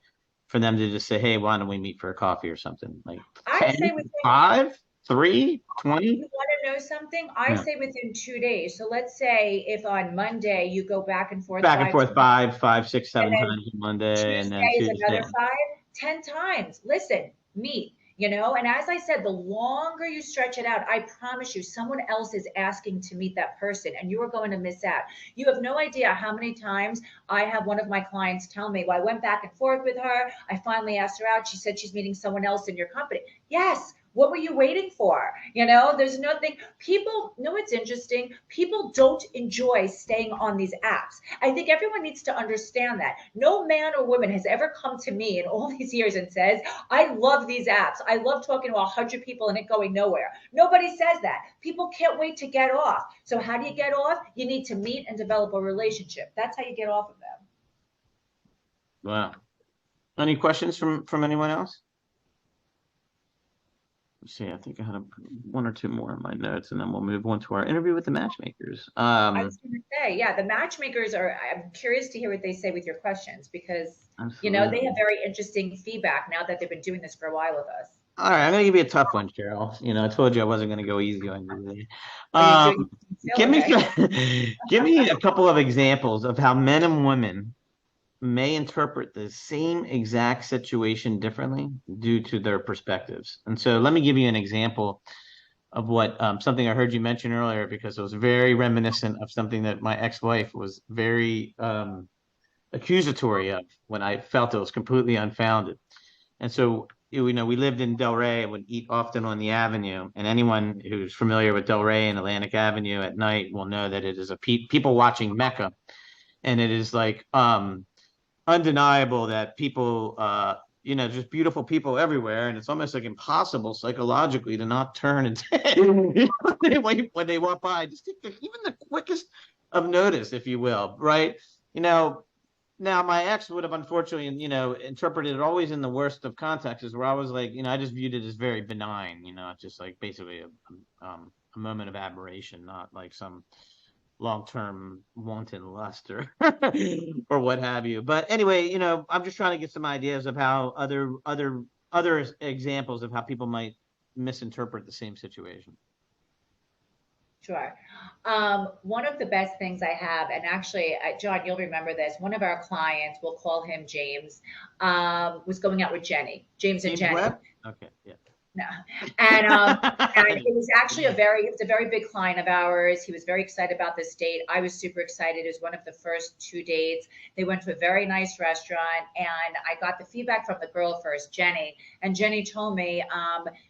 for them to just say, hey, why don't we meet for a coffee or something? Like I say within 5, 3, 20. You want to know something? I say within 2 days. So let's say if on Monday you go back and forth 5, 6, 7 times on Monday, and then Tuesday is another 5, 10 times. Listen, meet. And as I said, the longer you stretch it out, I promise you, someone else is asking to meet that person and you are going to miss out. You have no idea how many times I have one of my clients tell me, well, I went back and forth with her. I finally asked her out. She said she's meeting someone else in your company. Yes. What were you waiting for? There's nothing. People know what's interesting. People don't enjoy staying on these apps. I think everyone needs to understand that. No man or woman has ever come to me in all these years and says, I love these apps. I love talking to 100 people and it going nowhere. Nobody says that. People can't wait to get off. So how do you get off? You need to meet and develop a relationship. That's how you get off of them. Wow. Any questions from anyone else? Let's see, I think I had 1 or 2 more in my notes, and then we'll move on to our interview with the matchmakers. I was going to say, yeah, the matchmakers I'm curious to hear what they say with your questions, because, they have very interesting feedback now that they've been doing this for a while with us. All right, I'm going to give you a tough one, Cheryl. I told you I wasn't going to go easy on you today. Give me a couple of examples of how men and women may interpret the same exact situation differently due to their perspectives. And so let me give you an example of what something I heard you mention earlier, because it was very reminiscent of something that my ex-wife was very accusatory of when I felt it was completely unfounded. And so, we lived in Delray and would eat often on the Avenue. And anyone who's familiar with Delray and Atlantic Avenue at night will know that it is a people watching Mecca. And it is like undeniable that people, just beautiful people everywhere, and it's almost like impossible psychologically to not turn and when they walk by, just take even the quickest of notice, if you will, right? Now my ex would have unfortunately, interpreted it always in the worst of contexts, where I was like, I just viewed it as very benign, just like basically a moment of aberration, not like some long-term wanton lust or or what have you. But anyway, I'm just trying to get some ideas of how other examples of how people might misinterpret the same situation. Sure. One of the best things I have, and actually, John, you'll remember this, one of our clients, we'll call him James, was going out with Jenny. James and Jenny. Webb? Okay, yeah. No. And it was actually it was a very big client of ours. He was very excited about this date. I was super excited. It was one of the first 2 dates. They went to a very nice restaurant, and I got the feedback from the girl first, Jenny. And Jenny told me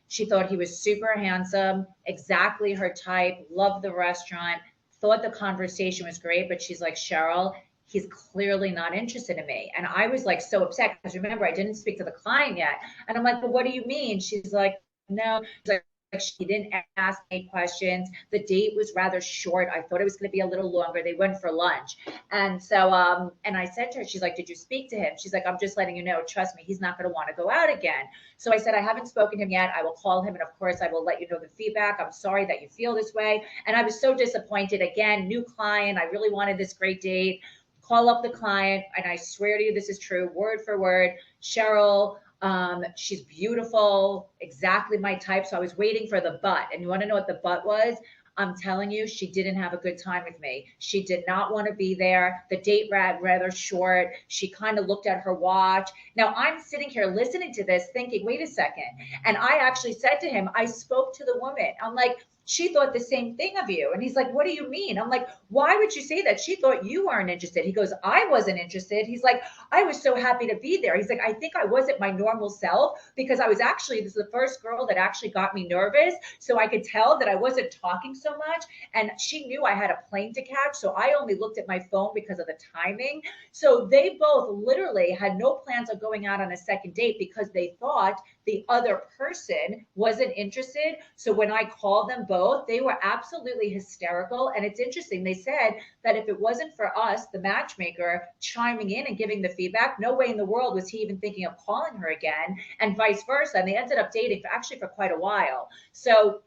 she thought he was super handsome, exactly her type, loved the restaurant, thought the conversation was great, but she's like, Cheryl, he's clearly not interested in me. And I was like so upset because remember, I didn't speak to the client yet. And I'm like, well, what do you mean? She's like, no. She's like, she didn't ask any questions. The date was rather short. I thought it was going to be a little longer. They went for lunch. And so, and I said to her, she's like, did you speak to him? She's like, I'm just letting you know, trust me, he's not going to want to go out again. So I said, I haven't spoken to him yet. I will call him. And of course, I will let you know the feedback. I'm sorry that you feel this way. And I was so disappointed. Again, new client. I really wanted this great date. Call up the client. And I swear to you, this is true, word for word. Cheryl, she's beautiful, exactly my type. So I was waiting for the but. And you want to know what the but was? I'm telling you, she didn't have a good time with me. She did not want to be there. The date rather short. She kind of looked at her watch. Now I'm sitting here listening to this thinking, wait a second. And I actually said to him, I spoke to the woman. I'm like, she thought the same thing of you. And he's like, what do you mean? I'm like, why would you say that? She thought you weren't interested. He goes, I wasn't interested. He's like, I was so happy to be there. He's like, I think I wasn't my normal self because I was actually, this is the first girl that actually got me nervous. So I could tell that I wasn't talking so much. And she knew I had a plane to catch. So I only looked at my phone because of the timing. So they both literally had no plans of going out on a second date because they thought the other person wasn't interested. So when I called them both, they were absolutely hysterical. And it's interesting. They said that if it wasn't for us, the matchmaker, chiming in and giving the feedback, no way in the world was he even thinking of calling her again, and vice versa. And they ended up dating for quite a while. So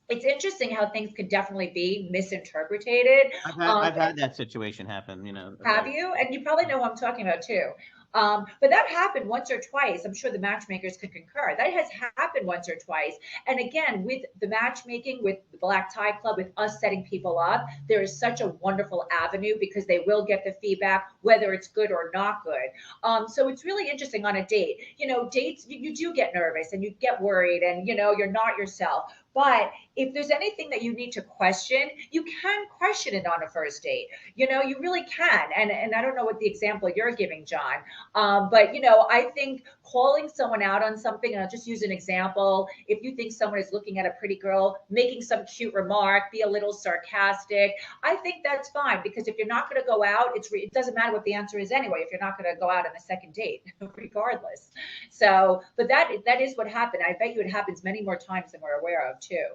it's interesting how things could definitely be misinterpreted. I've had that situation happen, you know. Have you? And you probably know what I'm talking about too. But that happened once or twice. I'm sure the matchmakers could concur. That has happened once or twice. And again, with the matchmaking, with the Black Tie Club, with us setting people up, there is such a wonderful avenue because they will get the feedback, whether it's good or not good. So it's really interesting on a date. You know, dates, you do get nervous and you get worried and, you know, you're not yourself. But if there's anything that you need to question, you can question it on a first date. You know, you really can. And I don't know what the example you're giving, John. But, you know, I think calling someone out on something, and I'll just use an example. If you think someone is looking at a pretty girl, making some cute remark, be a little sarcastic, I think that's fine. Because if you're not going to go out, it doesn't matter what the answer is anyway, if you're not going to go out on a second date, regardless. So, but that is what happened. I bet you it happens many more times than we're aware of too.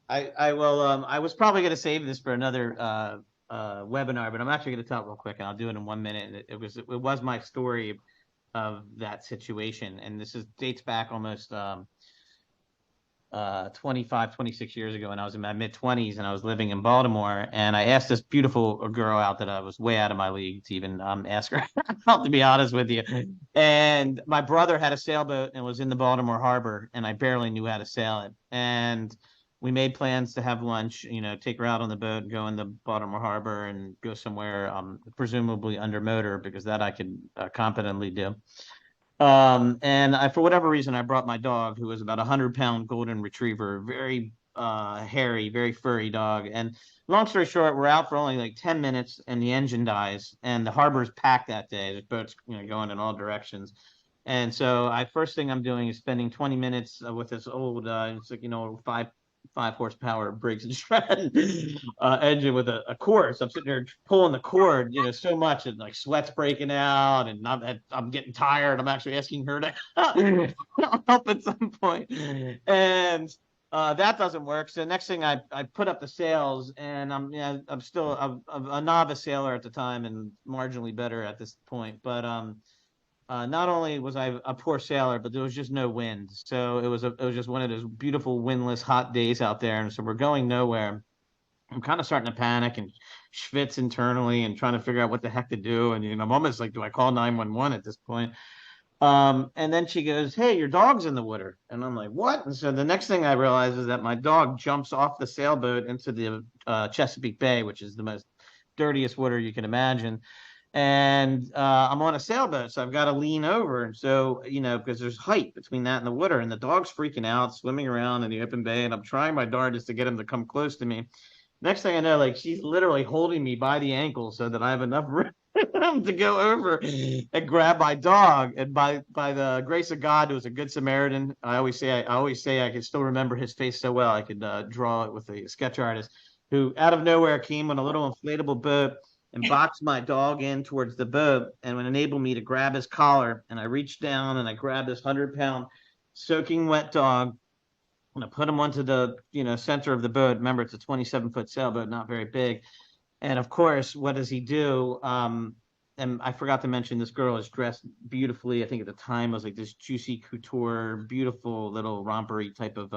I will, I was probably going to save this for another webinar, but I'm actually going to tell it real quick, and I'll do it in 1 minute. It was my story of that situation, and dates back almost 25, 26 years ago, when I was in my mid-20s and I was living in Baltimore, and I asked this beautiful girl out that I was way out of my league to even ask her out, to be honest with you. And my brother had a sailboat and was in the Baltimore harbor, and I barely knew how to sail it. And we made plans to have lunch, you know, take her out on the boat and go in the Baltimore harbor and go somewhere, presumably under motor, because that I could competently do. And for whatever reason, I brought my dog, who was about 100-pound golden retriever, very hairy, very furry dog. And long story short, we're out for only like 10 minutes and the engine dies, and the harbor is packed that day. The boat's, you know, going in all directions. And so first thing I'm doing is spending 20 minutes with this old, it's like, you know, five horsepower Briggs and Stratton engine with a cord. So I'm sitting there pulling the cord, you know, so much, and like sweat's breaking out, and I'm getting tired. I'm actually asking her to help at some point, and that doesn't work. So next thing, I put up the sails, and I'm still a novice sailor at the time and marginally better at this point, but not only was I a poor sailor, but there was just no wind. So it was just one of those beautiful windless hot days out there. And so we're going nowhere. I'm kind of starting to panic and schwitz internally and trying to figure out what the heck to do. And, you know, I'm almost like, do I call 911 at this point? And then she goes, hey, your dog's in the water. And I'm like, what? And so the next thing I realize is that my dog jumps off the sailboat into the Chesapeake Bay, which is the most dirtiest water you can imagine. And I'm on a sailboat, so I've got to lean over. And so, you know, because there's height between that and the water, and the dog's freaking out, swimming around in the open bay, and I'm trying my darndest to get him to come close to me. Next thing I know, like she's literally holding me by the ankle so that I have enough room to go over and grab my dog. And by the grace of God, it was a good Samaritan. I always say I can still remember his face so well. I could draw it with a sketch artist who out of nowhere came on a little inflatable boat and boxed my dog in towards the boat and would enable me to grab his collar. And I reached down and I grabbed this 100-pound soaking wet dog and I put him onto the, center of the boat. Remember, it's a 27-foot sailboat, not very big. And of course, what does he do? And I forgot to mention this girl is dressed beautifully. I think at the time it was like this juicy couture, beautiful little rompery type of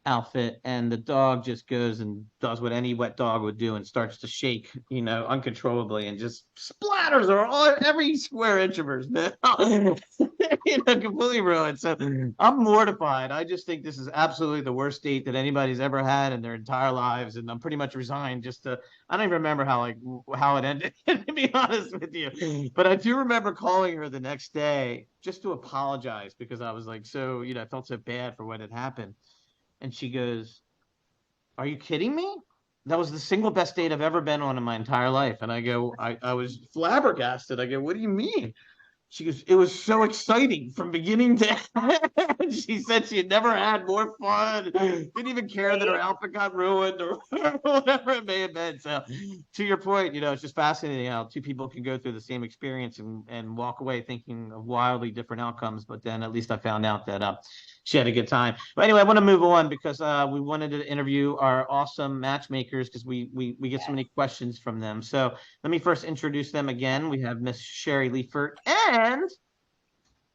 outfit, and the dog just goes and does what any wet dog would do and starts to shake, uncontrollably, and just splatters her all every square inch of her, completely ruined. So I'm mortified. I just think this is absolutely the worst date that anybody's ever had in their entire lives, and I'm pretty much resigned. I don't even remember how it ended, to be honest with you. But I do remember calling her the next day just to apologize because I was like, I felt so bad for what had happened. And she goes, "Are you kidding me? That was the single best date I've ever been on in my entire life." And I go, I was flabbergasted. I go, "What do you mean?" She goes, "It was so exciting from beginning to end." She said she had never had more fun. Didn't even care that her outfit got ruined or whatever it may have been. So, to your point, it's just fascinating how two people can go through the same experience and walk away thinking of wildly different outcomes. But then at least I found out that she had a good time. But anyway, I want to move on because we wanted to interview our awesome matchmakers because we get so many questions from them. So let me first introduce them again. We have Miss Sherry Leifert and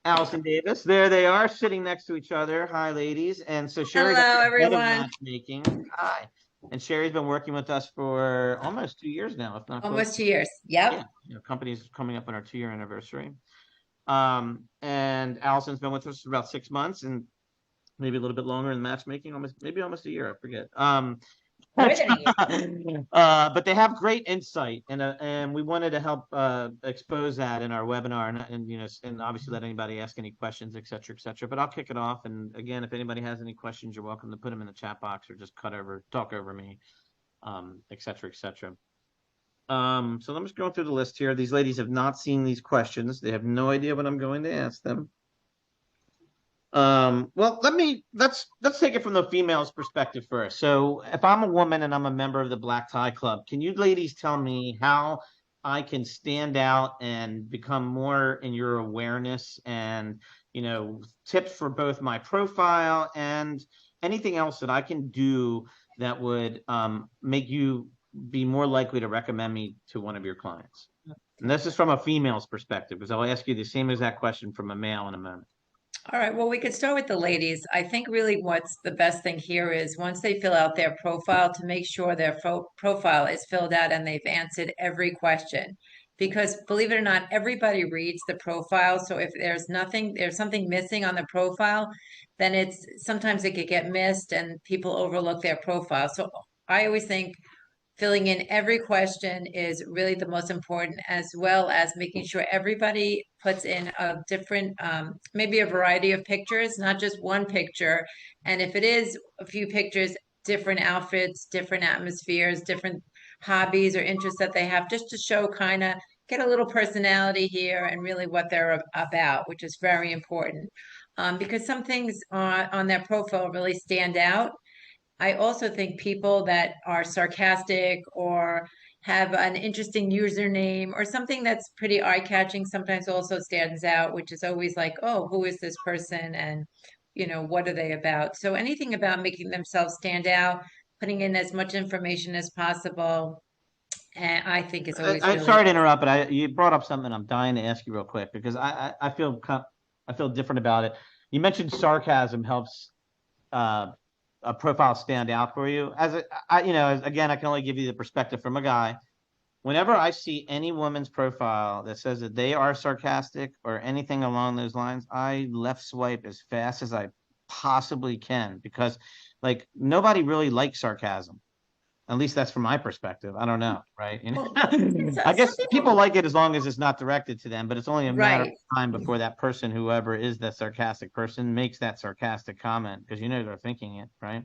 Allison Davis. There they are, sitting next to each other. Hi, ladies. And so Sherry's Hello, head of everyone. matchmaking. Hi. And Sherry's been working with us for almost 2 years now, if not Almost close. 2 years. Yep. Yeah, company's coming up on our 2-year anniversary. And Allison's been with us for about 6 months and maybe a little bit longer in matchmaking, almost a year, I forget. More than a year. But they have great insight, and we wanted to help expose that in our webinar, and obviously let anybody ask any questions, et cetera, et cetera. But I'll kick it off, and again, if anybody has any questions, you're welcome to put them in the chat box or just talk over me, et cetera, et cetera. So let me just go through the list here. These ladies have not seen these questions. They have no idea what I'm going to ask them. Well, let's take it from the female's perspective first. So if I'm a woman and I'm a member of the Black Tie Club, can you ladies tell me how I can stand out and become more in your awareness and, tips for both my profile and anything else that I can do that would make you be more likely to recommend me to one of your clients? And this is from a female's perspective, because I'll ask you the same exact question from a male in a moment. All right, well, we could start with the ladies. I think really what's the best thing here is once they fill out their profile to make sure their profile is filled out and they've answered every question. Because believe it or not, everybody reads the profile. So if there's something missing on the profile, then sometimes it could get missed and people overlook their profile. So I always think filling in every question is really the most important, as well as making sure everybody puts in a different, maybe a variety of pictures, not just one picture. And if it is a few pictures, different outfits, different atmospheres, different hobbies or interests that they have, just to show get a little personality here and really what they're about, which is very important. Because some things on their profile really stand out. I also think people that are sarcastic or have an interesting username or something that's pretty eye-catching sometimes also stands out, which is always like, oh, who is this person? And, what are they about? So anything about making themselves stand out, putting in as much information as possible, and I think is always I'm really sorry to interrupt, but you brought up something I'm dying to ask you real quick because I feel different about it. You mentioned sarcasm helps a profile stand out for you. Again, I can only give you the perspective from a guy. Whenever I see any woman's profile that says that they are sarcastic or anything along those lines, I left swipe as fast as I possibly can because, like, nobody really likes sarcasm. At least that's from my perspective. I don't know, right? You know, Well, I some guess people, people like it as long as it's not directed to them, but it's only a matter of right. time before that person, whoever is that sarcastic person, makes that sarcastic comment because you know they're thinking it, right?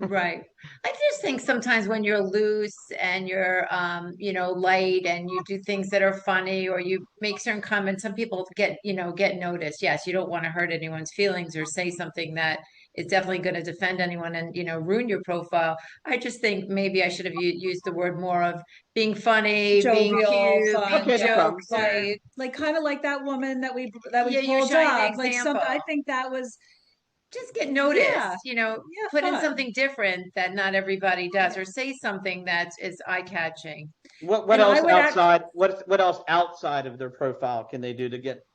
Right. I just think sometimes when you're loose and you're light and you do things that are funny or you make certain comments, some people get noticed. Yes, you don't want to hurt anyone's feelings or say something that is definitely going to defend anyone and ruin your profile. I just think maybe I should have used the word more of being funny, being Jovial, cute, fun, being Okay, no yeah, problem. jokes or light, like kind of like that woman that we yeah, you're pulled showing the up. Like some, example. I think that was, Just get yeah, noticed, yeah, put in fun. something different that not everybody does, or say something that is eye-catching. What And I else would act, outside? What else outside of their profile can they do to get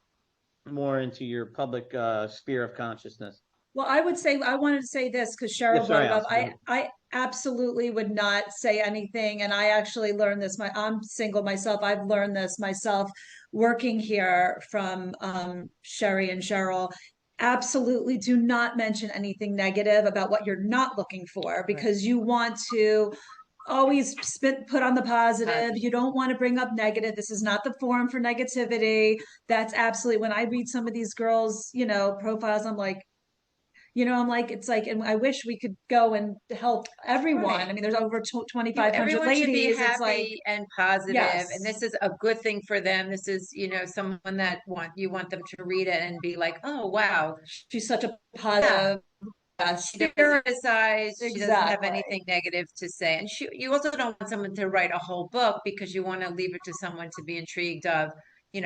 more into your public sphere of consciousness? well, I would say I wanted to say this because Yeah, Cheryl brought sorry, it up. Allison. Go I ahead. I absolutely would not say anything, and I actually learned this. I'm single myself. I've learned this myself working here from Sherry and Cheryl. Absolutely do not mention anything negative about what you're not looking for Right. because you want to always put on the positive. Positive. You don't want to bring up negative. This is not the forum for negativity. That's absolutely when I read some of these girls, profiles, I'm like, it's like, and I wish we could go and help everyone. I Right. mean, there's over 2,500 Everyone should be ladies. It's like, happy and positive, and yes, this is a good thing for them. This is, someone that you want them to read it and be like, oh wow, she's such a yeah. positive She doesn't spirit. criticize. She doesn't have Exactly. anything negative to say. And you also don't want someone to write a whole book because you want to leave it to someone to be intrigued of,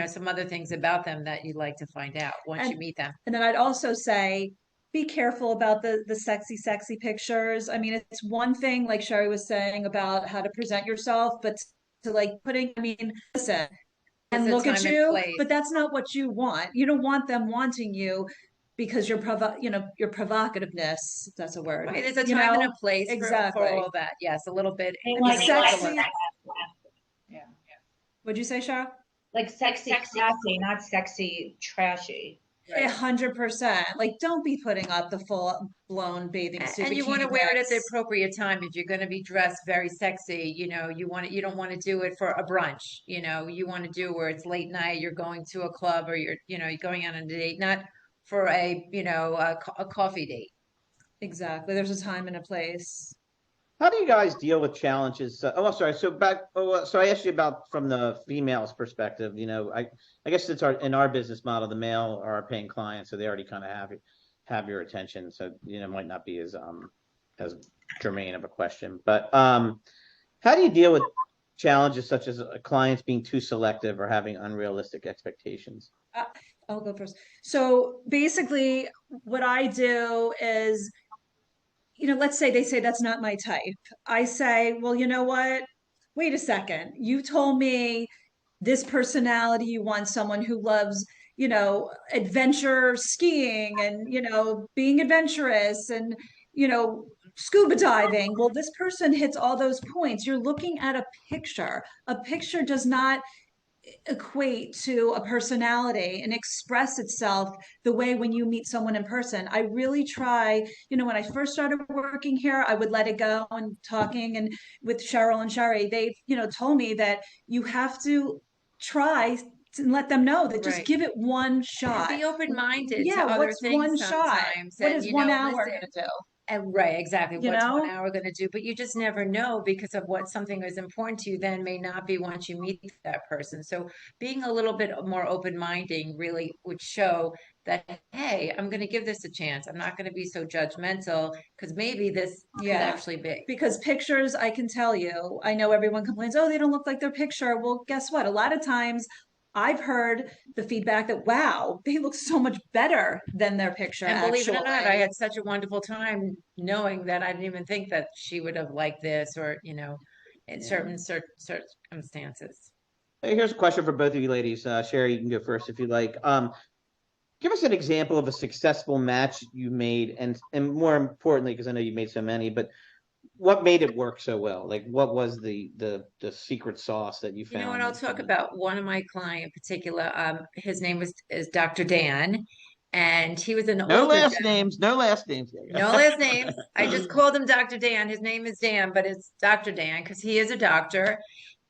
some other things about them that you'd like to find out once And you meet them. and then I'd also say be careful about the sexy pictures. I mean, it's one thing like Sherry was saying about how to present yourself, but to like putting, I mean, listen, There's and a look at time and you, place. but that's not what you want. You don't want them wanting you because your provocativeness, if that's a word, Right. There's a time and a place for exactly. all that. Yes, a little bit. And Take a sexy, look. Yeah. what'd you say, Cheryl? Like sexy classy, not sexy trashy. 100%. Like, don't be putting up the full blown bathing suit And you want to bikini wear it at the pics. appropriate time. If you're going to be dressed very sexy, you don't want to do it for a brunch. You want to do where it's late night, you're going to a club or you're going on a date, not for a coffee date. Exactly. There's a time and a place. How do you guys deal with challenges? Oh, I'm sorry. So I asked you about from the female's perspective. I guess it's in our business model, the male are our paying clients, so they already kind of have your attention. So it might not be as germane of a question. But how do you deal with challenges such as clients being too selective or having unrealistic expectations? I'll go first. So basically, what I do is, let's say they say that's not my type. I say, well, you know what? Wait a second. You told me this personality, you want someone who loves, adventure skiing and, being adventurous and, scuba diving. Well, this person hits all those points. You're looking at a picture. A picture does not equate to a personality and express itself the way when you meet someone in person. I really try, when I first started working here, I would let it go and talking and with Cheryl and Sherry, they've, told me that you have to try and let them know that just Right. give it one shot. Be open-minded to Yeah, other what's things one shot? sometimes. What And is 1 hour listen, going to do? and right, exactly. You What's 1 know? hour going to do? But you just never know because of what something is important to you then may not be once you meet that person. So being a little bit more open-minded really would show that, hey, I'm going to give this a chance. I'm not going to be so judgmental because maybe this could Yeah. actually be. Because pictures, I can tell you, I know everyone complains, oh, they don't look like their picture. Well, guess what? A lot of times I've heard the feedback that, wow, they look so much better than their picture, And believe it or not, I actually. had such a wonderful time knowing that I didn't even think that she would have liked this or, in Yeah. certain circumstances. Hey, here's a question for both of you ladies. Sherry, you can go first if you like. Give us an example of a successful match you made, and more importantly, because I know you made so many, but what made it work so well? Like, what was the secret sauce that you You know found? what? I'll talk about one of my client in particular. His name is Dr. Dan, And he was an No older last gentleman. names, no last names. There you go. No last names. I just called him Dr. Dan. His name is Dan, but it's Dr. Dan because he is a doctor.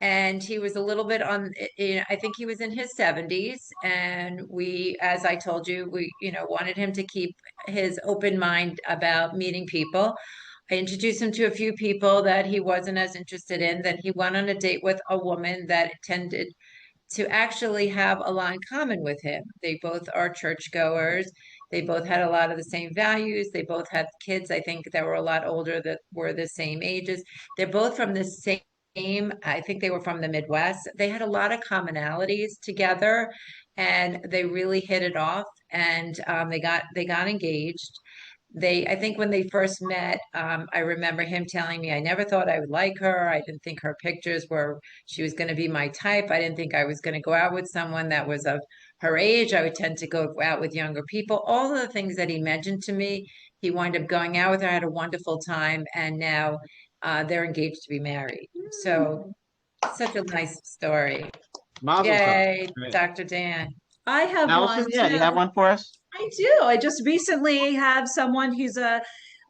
And he was a little bit I think he was in his 70s. And we, as I told you, wanted him to keep his open mind about meeting people. I introduced him to a few people that he wasn't as interested in. Then he went on a date with a woman that tended to actually have a lot in common with him. They both are churchgoers. They both had a lot of the same values. They both had kids, I think, that were a lot older that were the same ages. They're both from the same, I think they were from the Midwest. They had a lot of commonalities together and they really hit it off and they got engaged. I think when they first met, I remember him telling me, I never thought I would like her. I didn't think her pictures she was going to be my type. I didn't think I was going to go out with someone that was of her age. I would tend to go out with younger people. All of the things that he mentioned to me, he wound up going out with her, had a wonderful time, and now they're engaged to be married. So such a nice story. Mazel tov. Yay, Great. Dr. Dan. I have Allison, one yeah, too. you have one for us? I do. I just recently have someone who's a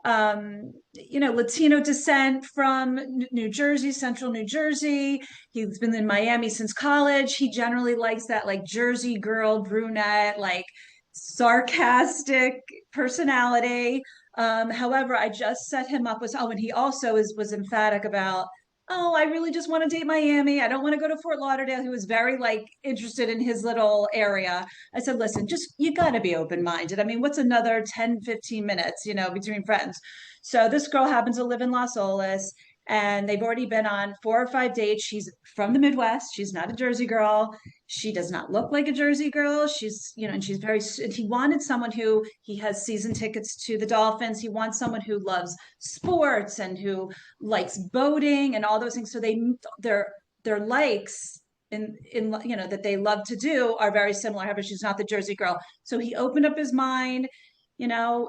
Latino descent from New Jersey, central New Jersey. He's been in Miami since college. He generally likes that like Jersey girl, brunette, like sarcastic personality. However, I just set him up with, and he also was emphatic about, oh, I really just want to date Miami. I don't want to go to Fort Lauderdale. He was very like interested in his little area. I said, listen, just you got to be open-minded. I mean, what's another 10, 15 minutes, between friends? So this girl happens to live in Los Olas and they've already been on 4 or 5 dates. She's from the Midwest. She's not a Jersey girl. She does not look like a Jersey girl. She's, and she's and he wanted someone who he has season tickets to the Dolphins. He wants someone who loves sports and who likes boating and all those things. So their likes in that they love to do are very similar. However, she's not the Jersey girl. So he opened up his mind,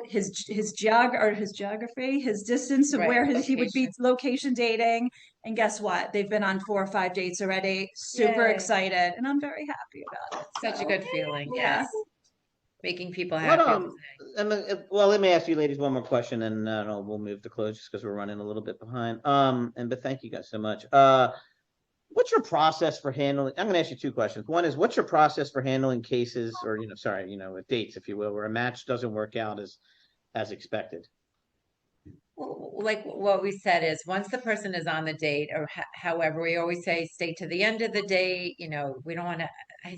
his geography, his distance of Right, where he would be location. location dating. And guess what? They've been on 4 or 5 dates already. Super Yay. excited, and I'm very happy about it. Such a So, good feeling. yeah. Yes. Making people What, happy. well, let me ask you ladies one more question and we'll move to close just because we're running a little bit behind. But thank you guys so much. What's your process for handling? I'm going to ask you two questions. One is, what's your process for handling cases or, with dates, if you will, where a match doesn't work out as expected? Like what we said is once the person is on the date or however, we always say stay to the end of the date. We don't want to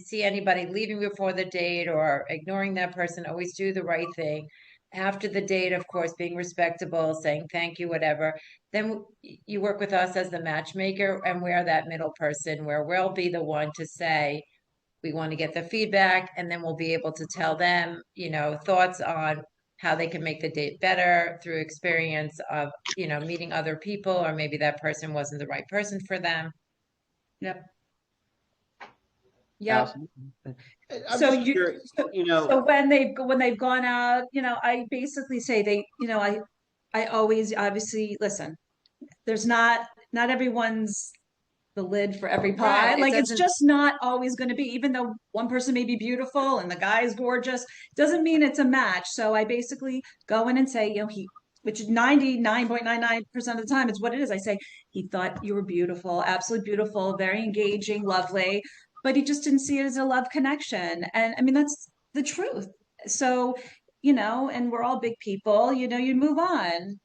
see anybody leaving before the date or ignoring that person. Always do the right thing. After the date, of course, being respectable, saying thank you, whatever. Then you work with us as the matchmaker and we're that middle person where we'll be the one to say, we want to get the feedback and then we'll be able to tell them, thoughts on how they can make the date better through experience of, meeting other people, or maybe that person wasn't the right person for them. Yep. Yep. I'm So just curious, so when they've gone out, I basically say I always obviously listen. There's not everyone's the lid for every pie. Right, Like it's doesn't- just not always going to be, even though one person may be beautiful and the guy is gorgeous, doesn't mean it's a match. So I basically go in and say, which is 99.99% of the time, it's what it is. I say, he thought you were beautiful, absolutely beautiful, very engaging, lovely, but he just didn't see it as a love connection. And I mean, that's the truth. So, and we're all big people, you move on.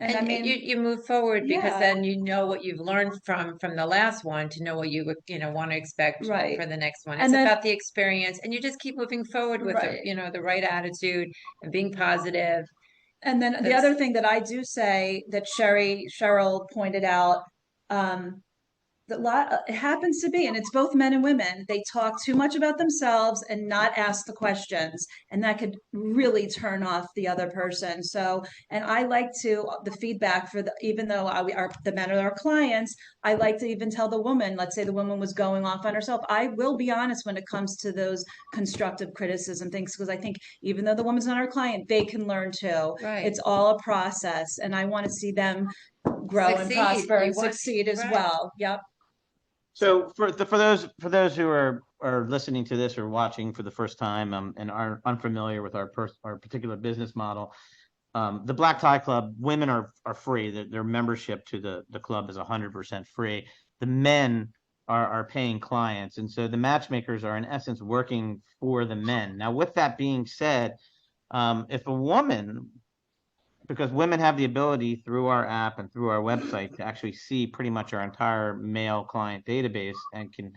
And I And mean, you move forward because yeah. then you know what you've learned from the last one to know what you want to expect Right. for the next one. And It's then- about the experience, and you just keep moving forward with Right. the right attitude and being positive. And then the That's- other thing that I do say that Cheryl pointed out, it happens to be, and it's both men and women, they talk too much about themselves and not ask the questions, and that could really turn off the other person. So, and I like the feedback even though the men are our clients, I like to even tell the woman, let's say the woman was going off on herself, I will be honest when it comes to those constructive criticism things, because I think even though the woman's not our client, they can learn too. Right. It's all a process, and I want to see them grow and Succeed. prosper and You want- succeed as right. well. Yep. So for those who are are listening to this or watching for the first time and are unfamiliar with our particular business model, the Black Tie Club, women are free. Their membership to the club is 100% free. The men are paying clients, and so the matchmakers are in essence working for the men. Now, with that being said, if a woman, because women have the ability through our app and through our website to actually see pretty much our entire male client database and can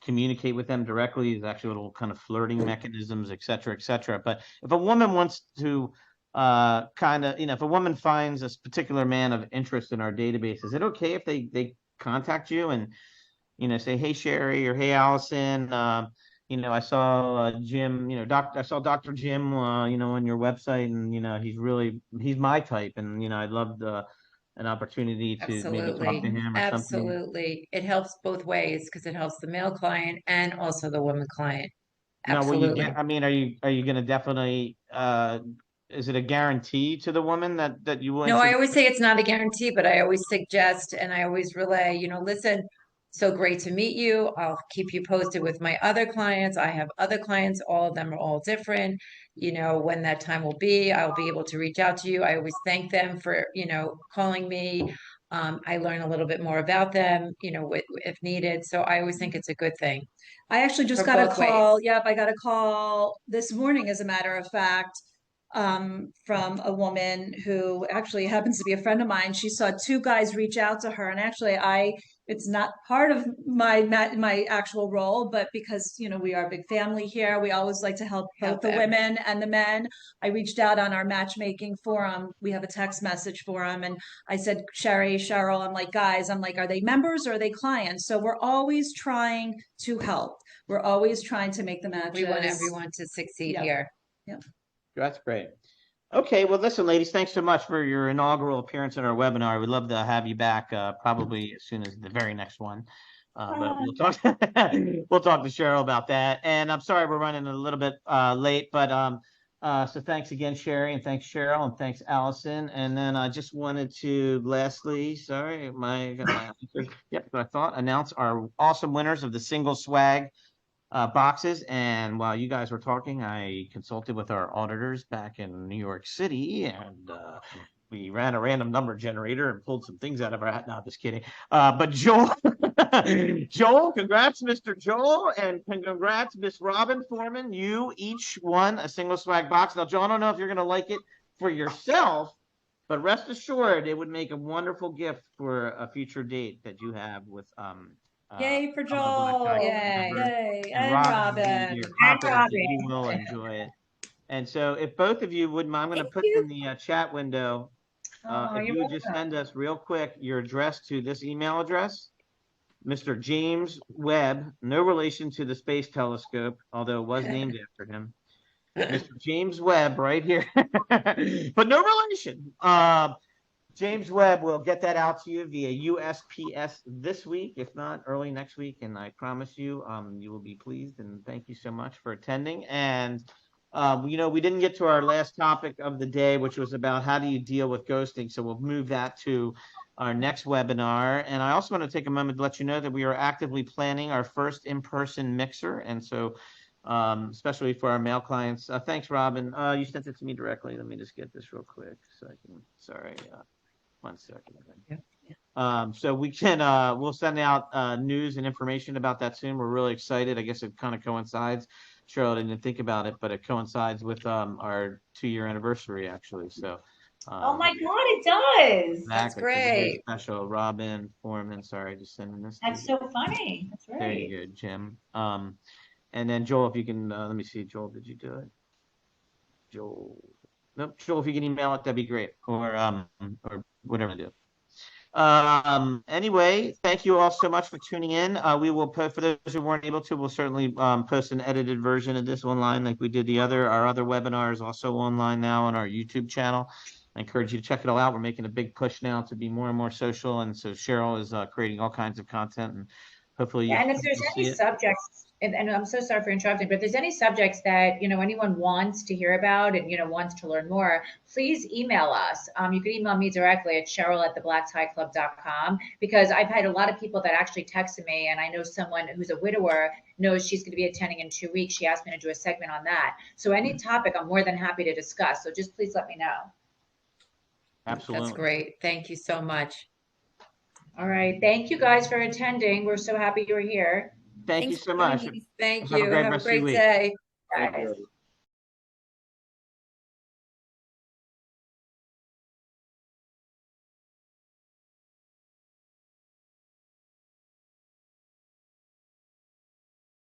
communicate with them directly. There's actually little kind of flirting mechanisms, et cetera, et cetera. But if a woman wants to kind of, if a woman finds this particular man of interest in our database, is it okay if they contact you and, say, hey, Sherry, or hey, Allison, I saw Jim, I saw Dr. Jim, on your website, and, he's my type. And, I'd love an opportunity to maybe talk to Absolutely. him or something. Absolutely. It helps both ways because it helps the male client and also the woman client. Now, will you Absolutely. get, I mean, are you going to definitely, is it a guarantee to the woman that you will No, I introduce? always say it's not a guarantee, but I always suggest and I always relay, listen, so great to meet you. I'll keep you posted with my other clients. I have other clients, all of them are all different. When that time will be, I'll be able to reach out to you. I always thank them for, calling me. I learn a little bit more about them, if needed. So I always think it's a good thing I actually just for got a both call. ways. Yep, I got a call this morning, as a matter of fact, from a woman who actually happens to be a friend of mine. She saw two guys reach out to her, and actually, it's not part of my actual role, but because we are a big family here, we always like to help both the women and the men. I reached out on our matchmaking forum. We have a text message forum, and I said, Cheryl, I'm like, guys, are they members or are they clients? So we're always trying to help. We're always trying to make the matches. We want everyone to succeed here. Yep. That's great. Okay, well, listen, ladies, thanks so much for your inaugural appearance in our webinar. We'd love to have you back probably as soon as the very next one. But we'll talk we'll talk to Cheryl about that. And I'm sorry we're running a little bit late, but so thanks again, Sherry, and thanks, Cheryl, and thanks, Allison. And then I just wanted to lastly, sorry, I thought announce our awesome winners of the single swag boxes. And while you guys were talking, I consulted with our auditors back in New York City, and we ran a random number generator and pulled some things out of our hat. No, just kidding. But Joel, congrats, Mr. Joel, and congrats, Miss Robin Foreman. You each won a single swag box. Now, Joel, I don't know if you're going to like it for yourself, but rest assured, it would make a wonderful gift for a future date that you have with Yay for some of the Black Joel. Tie Yay. members. Yay. And And Robin will be Robin. your And confidence that you Robin. will enjoy it. And so if both of you wouldn't mind, I'm going to Thank put you. in the chat window, Oh, if you're you would just welcome. send us real quick your address to this email address, Mr. James Webb, no relation to the space telescope, although it was named after him. Mr. James Webb right here, but no relation. James Webb will get that out to you via USPS this week, if not early next week. And I promise you, you will be pleased. And thank you so much for attending. And, we didn't get to our last topic of the day, which was about how do you deal with ghosting. So we'll move that to our next webinar. And I also want to take a moment to let you know that we are actively planning our first in-person mixer. And so, especially for our male clients. Thanks, Robin. You sent it to me directly. Let me just get this real quick so I can, sorry. 1 second. So we can, we'll send out news and information about that soon. We're really excited. I guess it kind of coincides. Cheryl didn't think about it, but it coincides with our 2-year anniversary, actually. So. Oh my God, it does. That's Exactly. So it's very great. special. Robin Foreman. Sorry, just sending this. That's so funny. That's There right. you go, Jim. And then Joel, if you can, let me see. Joel, did you do it? Joel. Nope. Joel, if you can email it, that'd be great. Or whatever to do. Anyway, thank you all so much for tuning in. We will post, for those who weren't able to, we'll certainly post an edited version of this online like we did our other webinar is also online now on our YouTube channel. I encourage you to check it all out. We're making a big push now to be more and more social. And so Cheryl is creating all kinds of content and hopefully Yeah, and if you'll there's see any it. subjects, and I'm so sorry for interrupting, but if there's any subjects that, anyone wants to hear about and, wants to learn more, please email us. You can email me directly at cheryl@theblacktieclub.com, because I've had a lot of people that actually texted me, and I know someone who's a widower knows she's going to be attending in 2 weeks. She asked me to do a segment on that. So any topic, I'm more than happy to discuss. So just please let me know. That's Absolutely. great. Thank you so much. All right. Thank you guys for attending. We're so happy you're here. Thank you Thanks so for much. joining us. Thank Have a you. great Have a rest of your great week. day. Guys.